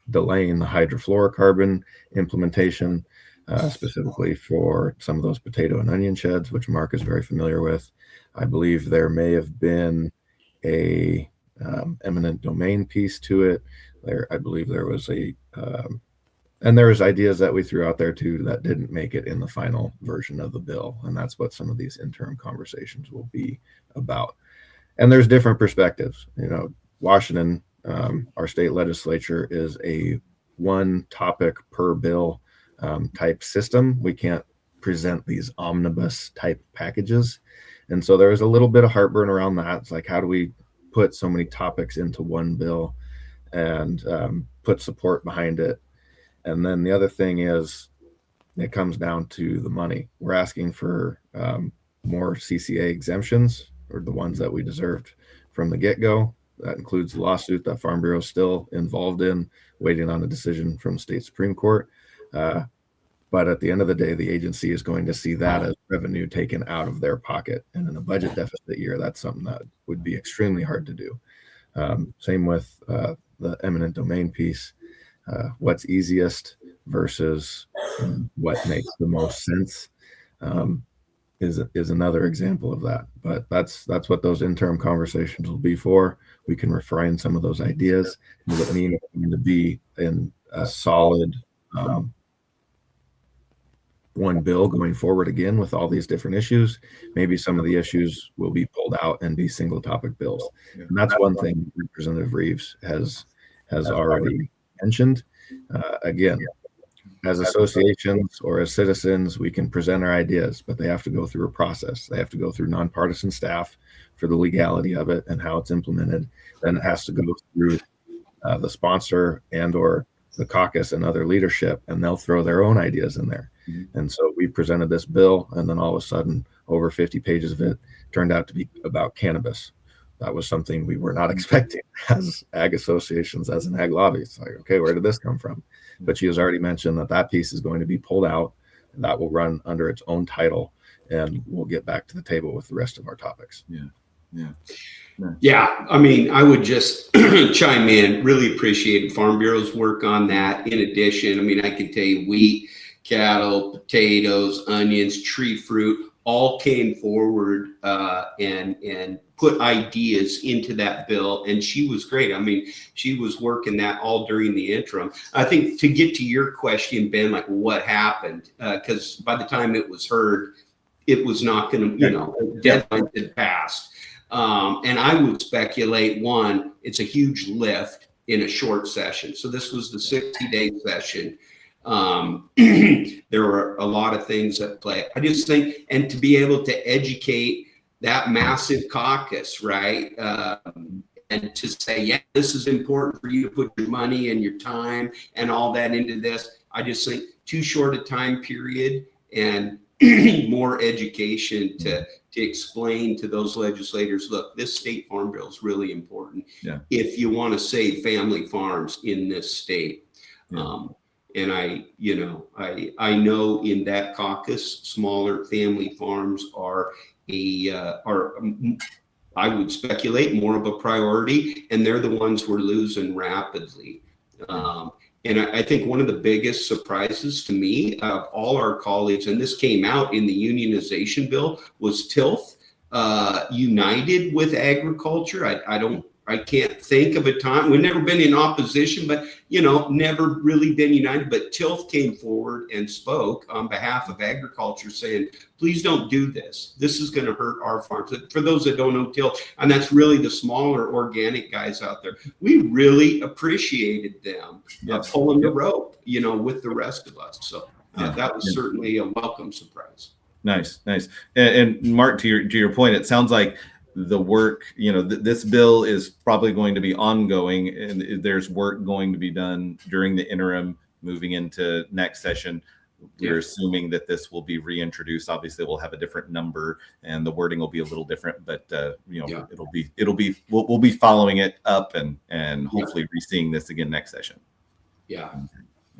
[SPEAKER 2] delaying the hydrofluorocarbon implementation, specifically for some of those potato and onion sheds, which Mark is very familiar with. I believe there may have been a eminent domain piece to it. I believe there was and there was ideas that we threw out there too that didn't make it in the final version of the bill. And that's what some of these interim conversations will be about. And there's different perspectives. Washington, our state legislature is a one topic per bill type system. We can't present these omnibus type packages. And so there was a little bit of heartburn around that. It's like, how do we put so many topics into one bill and put support behind it? And then the other thing is, it comes down to the money. We're asking for more CCA exemptions, or the ones that we deserved from the get-go. That includes the lawsuit that Farm Bureau is still involved in, waiting on a decision from the state Supreme Court. But at the end of the day, the agency is going to see that as revenue taken out of their pocket. And in a budget deficit year, that's something that would be extremely hard to do. Same with the eminent domain piece. What's easiest versus what makes the most sense is another example of that. But that's what those interim conversations will be for. We can refine some of those ideas. Does it mean it's going to be in a solid one bill going forward again with all these different issues? Maybe some of the issues will be pulled out and be single topic bills. And that's one thing Representative Reeves has already mentioned. Again, as associations or as citizens, we can present our ideas, but they have to go through a process. They have to go through nonpartisan staff for the legality of it and how it's implemented. Then it has to go through the sponsor and or the caucus and other leadership, and they'll throw their own ideas in there. Mm-hmm. And so we presented this bill, and then all of a sudden, over 50 pages of it turned out to be about cannabis. That was something we were not expecting as ag associations, as an ag lobby. It's like, okay, where did this come from? But she has already mentioned that piece is going to be pulled out, and that will run under its own title, and we'll get back to the table with the rest of our topics.
[SPEAKER 1] Yeah. Yeah.
[SPEAKER 3] Yeah, I mean, I would just chime in. Really appreciate Farm Bureau's work on that. In addition, I mean, I can tell you wheat, cattle, potatoes, onions, tree fruit all came forward and put ideas into that bill. And she was great. I mean, she was working that all during the interim. I think to get to your question, Ben, like what happened? Because by the time it was heard, it was not going to, deadline had passed. And I would speculate, one, it's a huge lift in a short session. So this was the 60-day session. There were a lot of things at play. I just think, and to be able to educate that massive caucus, right? And to say, yeah, this is important for you to put your money and your time and all that into this. I just think too short a time period and more education to explain to those legislators, look, this state farm bill is really important if you want to save family farms in this state. And I know in that caucus, smaller family farms are I would speculate more of a priority, and they're the ones we're losing rapidly. And I think one of the biggest surprises to me of all our colleagues, and this came out in the unionization bill, was TILF united with agriculture. I can't think of a time. We've never been in opposition, but never really been united. But TILF came forward and spoke on behalf of agriculture, saying, "Please don't do this. This is going to hurt our farms." For those that don't know TILF, and that's really the smaller organic guys out there, we really appreciated them pulling the rope, with the rest of us. So that was certainly a welcome surprise.
[SPEAKER 1] Nice. And Mark, to your point, it sounds like the work, this bill is probably going to be ongoing, and there's work going to be done during the interim moving into next session. We're assuming that this will be reintroduced. Obviously, we'll have a different number and the wording will be a little different, but we'll be following it up and hopefully re-seeing this again next session.
[SPEAKER 3] Yeah.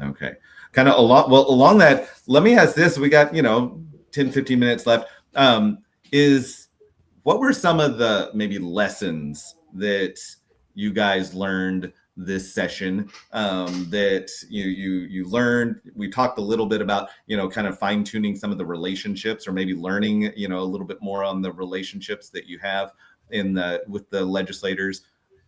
[SPEAKER 1] Okay. Kind of along that, let me ask this. We got, 10, 15 minutes left. What were some of the maybe lessons that you guys learned this session that you learned? We talked a little bit about, kind of fine tuning some of the relationships, or maybe learning, a little bit more on the relationships that you have with the legislators.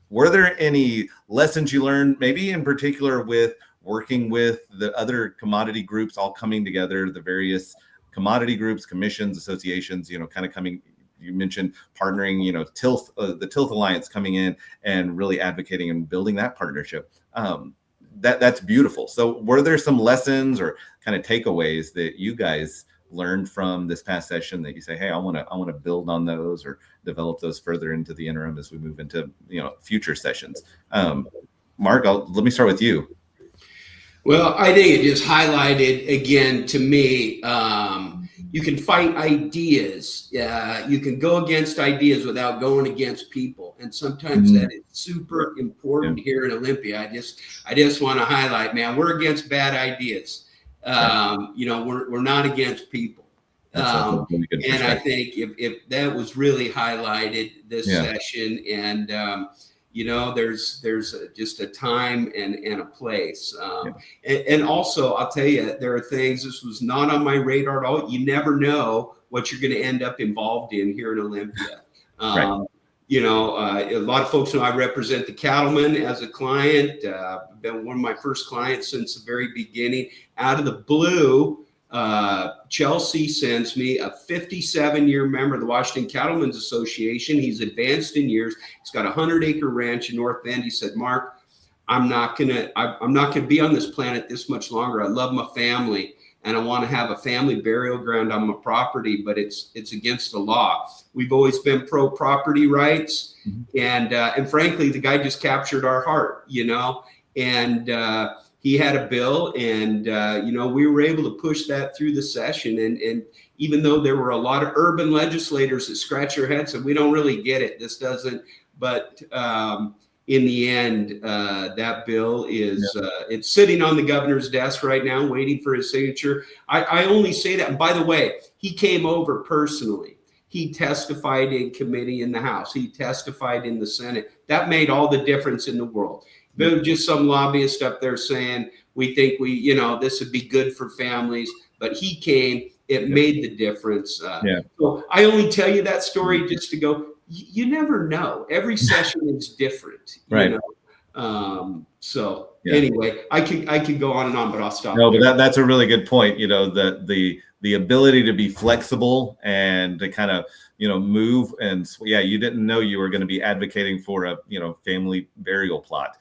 [SPEAKER 1] Were there any lessons you learned, maybe in particular with working with the other commodity groups all coming together, the various commodity groups, commissions, associations, kind of coming? You mentioned partnering, TILF, the TILF Alliance coming in and really advocating and building that partnership. That's beautiful. So were there some lessons or kind of takeaways that you guys learned from this past session that you say, hey, I want to build on those or develop those further into the interim as we move into, future sessions? Mark, let me start with you.
[SPEAKER 3] Well, I think it just highlighted again to me, you can fight ideas. You can go against ideas without going against people. And sometimes that is super important here in Olympia. I just want to highlight, man, we're against bad ideas. We're not against people. And I think if that was really highlighted this session, and there's just a time and a place. And also, I'll tell you, there are things, this was not on my radar at all. You never know what you're going to end up involved in here in Olympia. A lot of folks know I represent the cattlemen as a client. Been one of my first clients since the very beginning. Out of the blue, Chelsea sends me a 57-year member of the Washington Cattlemen's Association. He's advanced in years. He's got a 100-acre ranch in North Bend. He said, Mark, I'm not gonna be on this planet this much longer. I love my family, and I want to have a family burial ground on my property, but it's against the law. We've always been pro property rights, and frankly, the guy just captured our heart, and he had a bill, and we were able to push that through the session. And even though there were a lot of urban legislators that scratch their heads and we don't really get it, this doesn't. But in the end, that bill is it's sitting on the governor's desk right now, waiting for his signature. I only say that. And by the way, he came over personally. He testified in committee in the House. He testified in the Senate. That made all the difference in the world. There was just some lobbyist up there saying, we think this would be good for families, but he came, it made the difference. So I only tell you that story just to go, you never know. Every session is different.
[SPEAKER 1] Right.
[SPEAKER 3] Anyway, I could go on and on, but I'll stop.
[SPEAKER 1] No, but that's a really good point. The ability to be flexible and to kind of, move. And you didn't know you were going to be advocating for a, family burial plot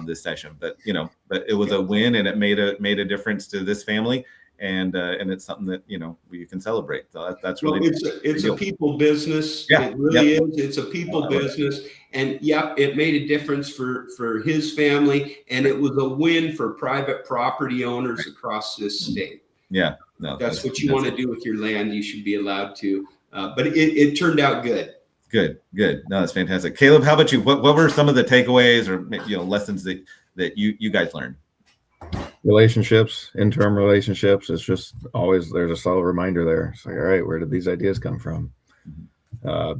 [SPEAKER 1] this session, but it was a win, and it made a difference to this family. And it's something that we can celebrate. So that's really
[SPEAKER 3] it's a people business.
[SPEAKER 1] Yeah.
[SPEAKER 3] It really is. It's a people business, and it made a difference for his family, and it was a win for private property owners across this state.
[SPEAKER 1] Yeah, no,
[SPEAKER 3] that's what you want to do with your land. You should be allowed to, but it turned out good.
[SPEAKER 1] Good. No, that's fantastic. Caleb, how about you? What were some of the takeaways or lessons that you guys learned?
[SPEAKER 2] Relationships, interim relationships. It's just always, there's a subtle reminder there. It's like, all right, where did these ideas come from?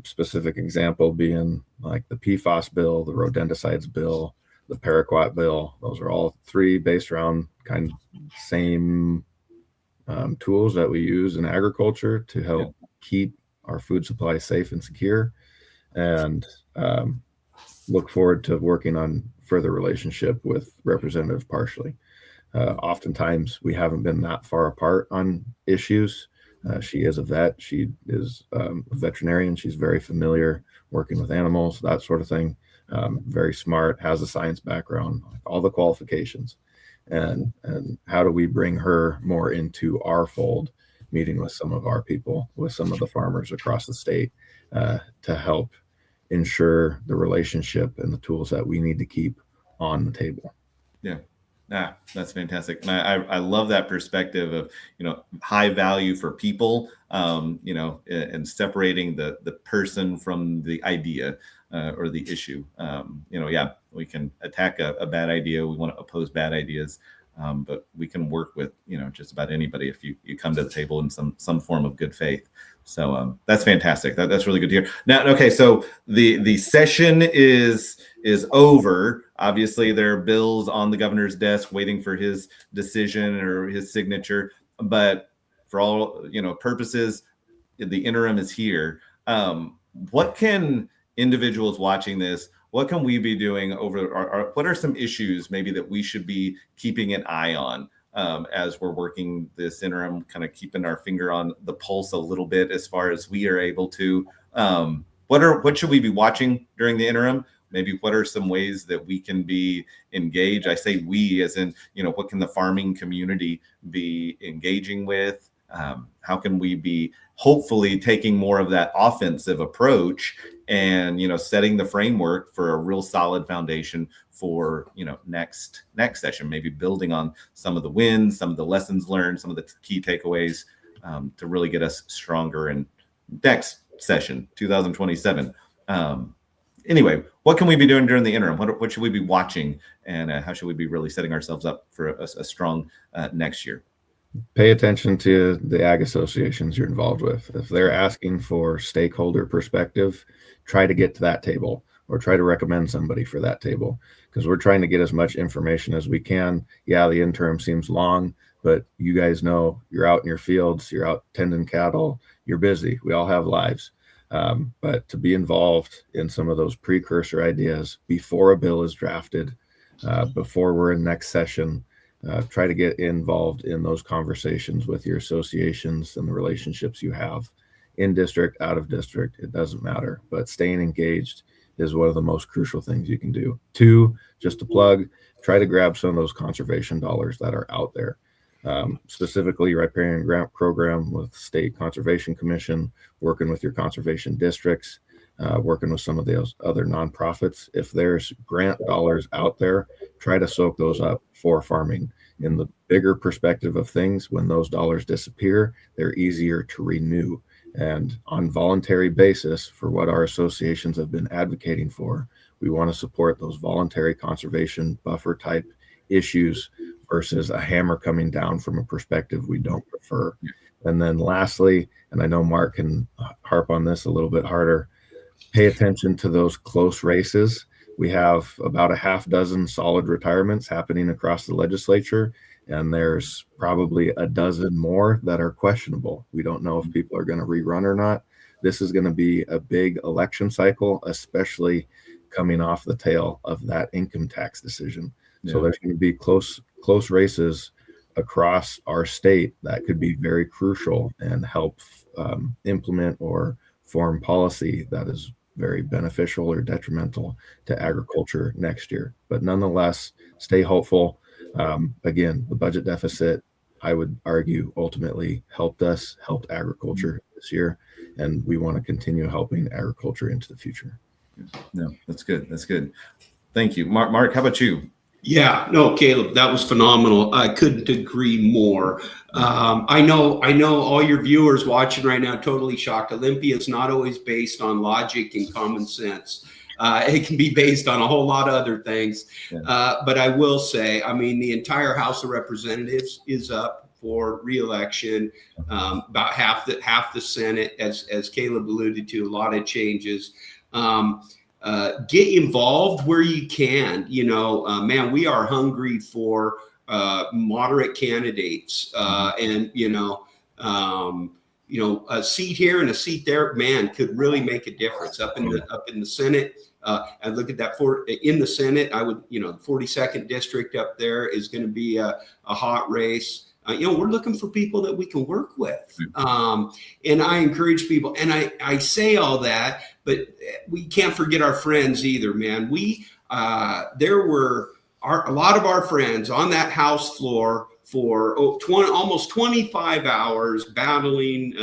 [SPEAKER 2] Specific example being like the PFAS bill, the rodenticides bill, the paraquat bill. Those are all three based around kind of same tools that we use in agriculture to help keep our food supply safe and secure, and look forward to working on further relationship with Representative Parsley. Oftentimes we haven't been that far apart on issues. She is a vet. She is a veterinarian. She's very familiar working with animals, that sort of thing. Very smart, has a science background, all the qualifications. And how do we bring her more into our fold, meeting with some of our people, with some of the farmers across the state, to help ensure the relationship and the tools that we need to keep on the table.
[SPEAKER 1] Yeah. That's fantastic. And I love that perspective of, high value for people, and separating the person from the idea or the issue. We can attack a bad idea. We want to oppose bad ideas, but we can work with, just about anybody if you come to the table in some form of good faith. So that's fantastic. That's really good to hear. Now, okay, so the session is over. Obviously, there are bills on the governor's desk waiting for his decision or his signature. But for all purposes, the interim is here. What can individuals watching this? What can we be doing what are some issues maybe that we should be keeping an eye on as we're working this interim, kind of keeping our finger on the pulse a little bit as far as we are able to? What should we be watching during the interim? Maybe what are some ways that we can be engaged? I say we as in, what can the farming community be engaging with? How can we be hopefully taking more of that offensive approach and, setting the framework for a real solid foundation for, next session, maybe building on some of the wins, some of the lessons learned, some of the key takeaways to really get us stronger in next session, 2027. Anyway, what can we be doing during the interim? What should we be watching, and how should we be really setting ourselves up for a strong next year?
[SPEAKER 2] Pay attention to the ag associations you're involved with. If they're asking for stakeholder perspective, try to get to that table or try to recommend somebody for that table, because we're trying to get as much information as we can. Yeah, the interim seems long, but you guys know you're out in your fields, you're out tending cattle, you're busy. We all have lives. But to be involved in some of those precursor ideas before a bill is drafted, before we're in next session, try to get involved in those conversations with your associations and the relationships you have in district, out of district, it doesn't matter. But staying engaged is one of the most crucial things you can do. 2, just to plug, try to grab some of those conservation dollars that are out there. Specifically riparian grant program with State Conservation Commission, working with your conservation districts, working with some of those other nonprofits. If there's grant dollars out there, try to soak those up for farming. In the bigger perspective of things, when those dollars disappear, they're easier to renew. And on voluntary basis, for what our associations have been advocating for, we want to support those voluntary conservation buffer type issues versus a hammer coming down from a perspective we don't prefer. And then lastly, and I know Mark can harp on this a little bit harder, pay attention to those close races. We have about a half dozen solid retirements happening across the legislature, and there's probably a dozen more that are questionable. We don't know if people are going to rerun or not. This is going to be a big election cycle, especially coming off the tail of that income tax decision. Yeah. So there's going to be close races across our state that could be very crucial and help implement or form policy that is very beneficial or detrimental to agriculture next year. But nonetheless, stay hopeful. Again, the budget deficit, I would argue, ultimately helped agriculture this year, and we want to continue helping agriculture into the future.
[SPEAKER 1] No, that's good. That's good. Thank you. Mark, how about you?
[SPEAKER 3] Yeah, no, Caleb, that was phenomenal. I couldn't agree more. I know all your viewers watching right now totally shocked. Olympia is not always based on logic and common sense. It can be based on a whole lot of other things. Yeah. But I will say, I mean, the entire House of Representatives is up for re-election. About half the Senate, as Caleb alluded to, a lot of changes. Get involved where you can. Man, we are hungry for moderate candidates, and a seat here and a seat there, man, could really make a difference up in the Senate. And look at that in the Senate. I would, the 42nd district up there is going to be a hot race. We're looking for people that we can work with. And I encourage people, and I say all that, but we can't forget our friends either, man. There were a lot of our friends on that House floor for almost 25 hours battling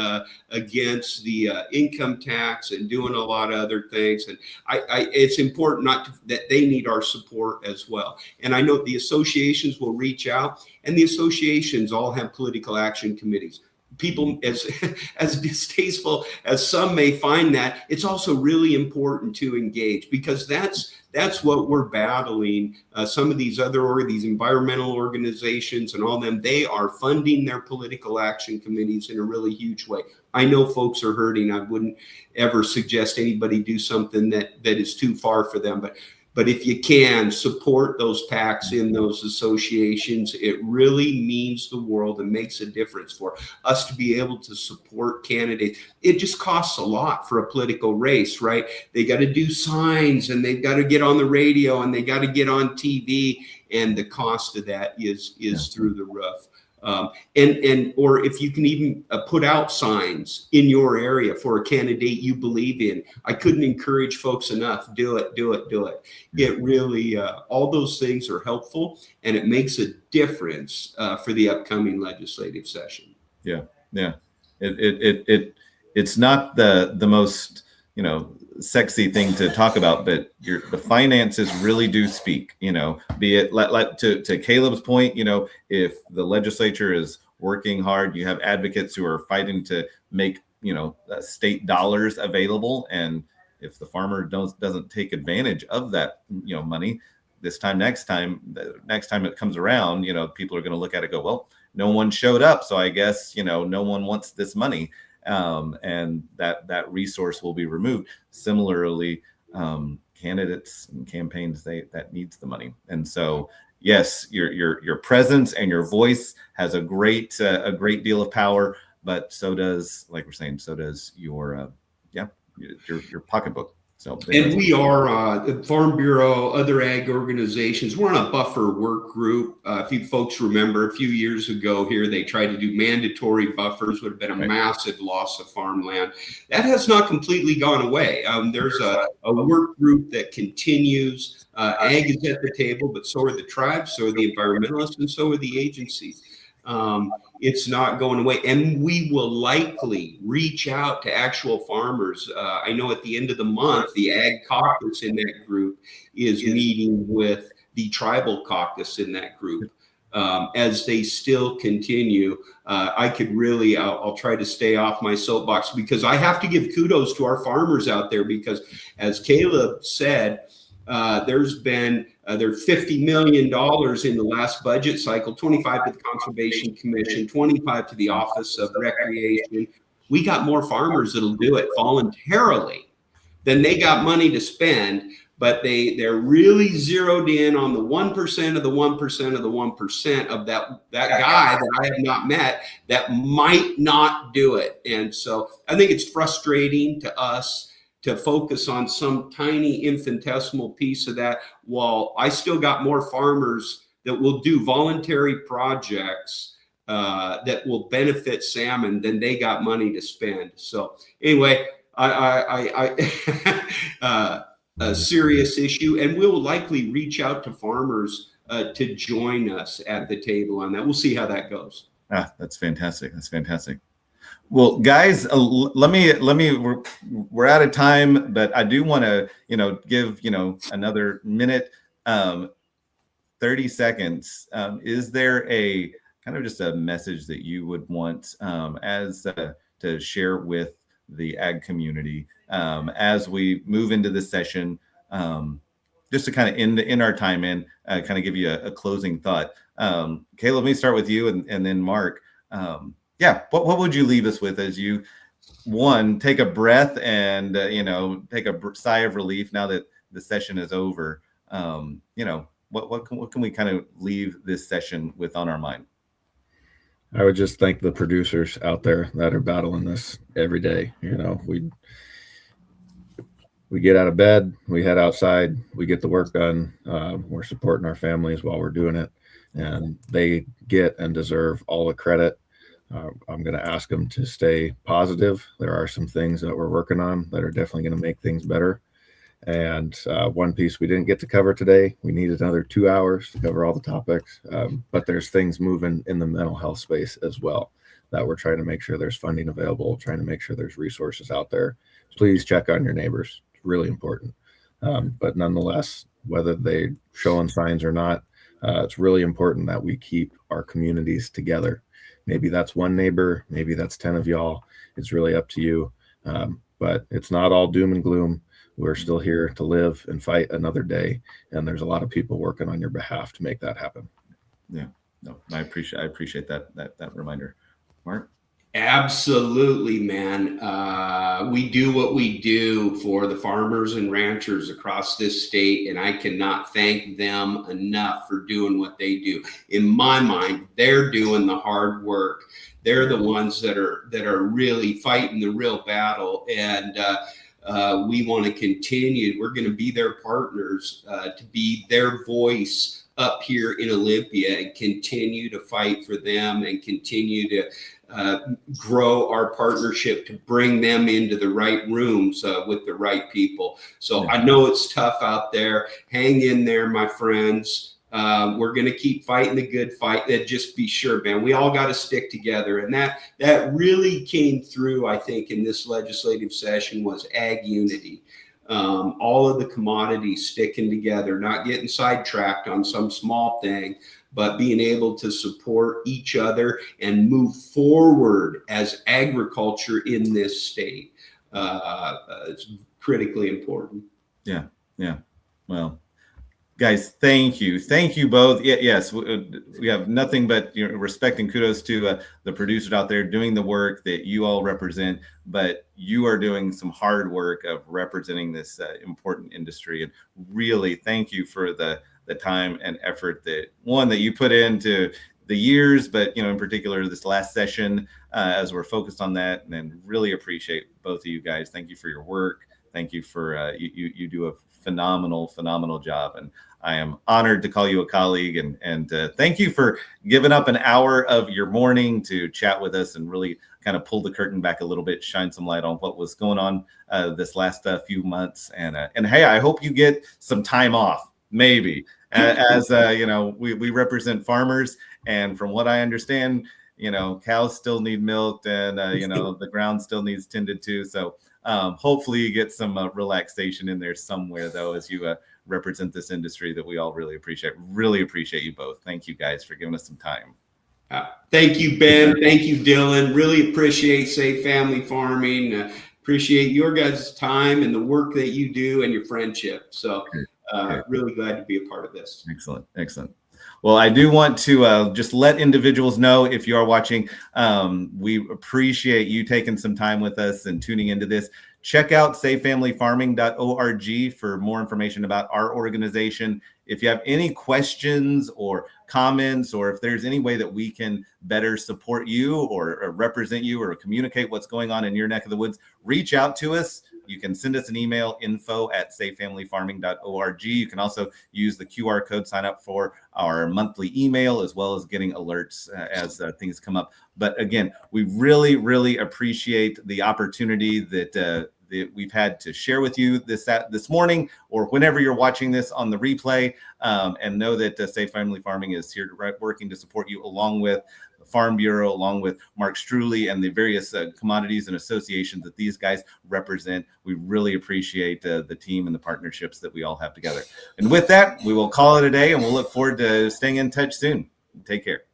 [SPEAKER 3] against the income tax and doing a lot of other things. And it's important that they need our support as well. And I know the associations will reach out, and the associations all have political action committees. People, as distasteful as some may find that, it's also really important to engage, because that's what we're battling. Some of these these environmental organizations and all them, they are funding their political action committees in a really huge way. I know folks are hurting. I wouldn't ever suggest anybody do something that is too far for them, but if you can support those PACs in those associations, it really means the world and makes a difference for us to be able to support candidates. It just costs a lot for a political race, right? They got to do signs, and they've got to get on the radio, and they got to get on TV, and the cost of that is through the roof. Or if you can even put out signs in your area for a candidate you believe in, I couldn't encourage folks enough. Do it. It really, all those things are helpful, and it makes a difference for the upcoming legislative session.
[SPEAKER 1] Yeah. It's not the most, sexy thing to talk about, but the finances really do speak, be it to Caleb's point, if the legislature is working hard, you have advocates who are fighting to make, state dollars available. And if the farmer doesn't take advantage of that, money, next time it comes around, people are going to look at it and go, well, no one showed up, so I guess, no one wants this money. And that resource will be removed. Similarly, candidates and campaigns that needs the money. And so, yes, your presence and your voice has a great deal of power, but so does, like we're saying, so does your pocketbook. So,
[SPEAKER 3] and we are the Farm Bureau, other ag organizations. We're on a buffer work group. If you folks remember, a few years ago here, they tried to do mandatory buffers. Would have been a massive loss of farmland. That has not completely gone away. There's a work group that continues. Ag is at the table, but so are the tribes, so are the environmentalists, and so are the agencies. It's not going away, and we will likely reach out to actual farmers. I know at the end of the month, the Ag Caucus in that group is meeting with the Tribal Caucus in that group. As they still continue, I'll try to stay off my soapbox, because I have to give kudos to our farmers out there, because as Caleb said, there's been There's $50 million in the last budget cycle, 25 to the Conservation Commission, 25 to the Office of Recreation. We got more farmers that'll do it voluntarily than they got money to spend, but they're really zeroed in on the 1% of the 1% of the 1% of that guy that I have not met that might not do it. And so I think it's frustrating to us to focus on some tiny infinitesimal piece of that, while I still got more farmers that will do voluntary projects that will benefit salmon than they got money to spend. So anyway, a serious issue, and we'll likely reach out to farmers to join us at the table on that. We'll see how that goes.
[SPEAKER 1] That's fantastic. That's fantastic. Well, guys, we're out of time, but I do want to, give, another minute, 30 seconds. Is there a kind of just a message that you would want to share with the ag community as we move into this session, just to kind of end our time in, kind of give you a closing thought. Caleb, let me start with you and then Mark. What would you leave us with as you, one, take a breath and, take a sigh of relief now that the session is over? What can we kind of leave this session with on our mind?
[SPEAKER 2] I would just thank the producers out there that are battling this every day. We get out of bed, we head outside, we get the work done. We're supporting our families while we're doing it, and they get and deserve all the credit. I'm going to ask them to stay positive. There are some things that we're working on that are definitely going to make things better. And one piece we didn't get to cover today, we need another 2 hours to cover all the topics. But there's things moving in the mental health space as well that we're trying to make sure there's funding available, trying to make sure there's resources out there. Please check on your neighbors. It's really important. But nonetheless, whether they're showing signs or not, it's really important that we keep our communities together. Maybe that's one neighbor, maybe that's 10 of y'all. It's really up to you. But it's not all doom and gloom. We're still here to live and fight another day. And there's a lot of people working on your behalf to make that happen.
[SPEAKER 1] Yeah, no, I appreciate that reminder. Mark?
[SPEAKER 3] Absolutely, man. We do what we do for the farmers and ranchers across this state, and I cannot thank them enough for doing what they do. In my mind, they're doing the hard work. They're the ones that are really fighting the real battle, and we want to continue. We're going to be their partners, to be their voice up here in Olympia, and continue to fight for them and continue to grow our partnership to bring them into the right rooms with the right people. So I know it's tough out there. Hang in there, my friends. We're going to keep fighting the good fight. Just be sure, man, we all got to stick together. And that really came through, I think, in this legislative session, was ag unity. All of the commodities sticking together, not getting sidetracked on some small thing, but being able to support each other and move forward as agriculture in this state. It's critically important.
[SPEAKER 1] Yeah. Well, guys, thank you both. Yes, we have nothing but respect and kudos to the producers out there doing the work that you all represent, but you are doing some hard work of representing this important industry. And really thank you for the time and effort that you put into the years, but in particular this last session, as we're focused on that. And then really appreciate both of you guys. Thank you for your work. Thank you for you do a phenomenal job, and I am honored to call you a colleague, and thank you for giving up an hour of your morning to chat with us and really kind of pull the curtain back a little bit, shine some light on what was going on this last few months. And hey, I hope you get some time off, maybe, as we represent farmers, and from what I understand, cows still need milked, and the ground still needs tended to. So hopefully you get some relaxation in there somewhere, though, as you represent this industry that we all really appreciate. Really appreciate you both. Thank you guys for giving us some time.
[SPEAKER 3] Thank you, Ben. Thank you, Dylan. Really appreciate Safe Family Farming. Appreciate your guys' time and the work that you do and your friendship. So really glad to be a part of this.
[SPEAKER 1] Excellent. Excellent. Well, I do want to just let individuals know, if you are watching, we appreciate you taking some time with us and tuning into this. Check out savefamilyfarming.org for more information about our organization. If you have any questions or comments, or if there's any way that we can better support you or represent you or communicate what's going on in your neck of the woods, reach out to us. You can send us an email, info@savefamilyfarming.org. You can also use the QR code, sign up for our monthly email, as well as getting alerts as things come up. But again, we really, really appreciate the opportunity that we've had to share with you this morning, or whenever you're watching this on the replay, and know that Safe Family Farming is here working to support you, along with the Farm Bureau, along with Mark Streuli and the various commodities and associations that these guys represent. We really appreciate the team and the partnerships that we all have together. And with that, we will call it a day, and we'll look forward to staying in touch soon. Take care.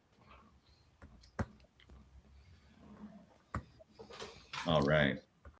[SPEAKER 1] All right.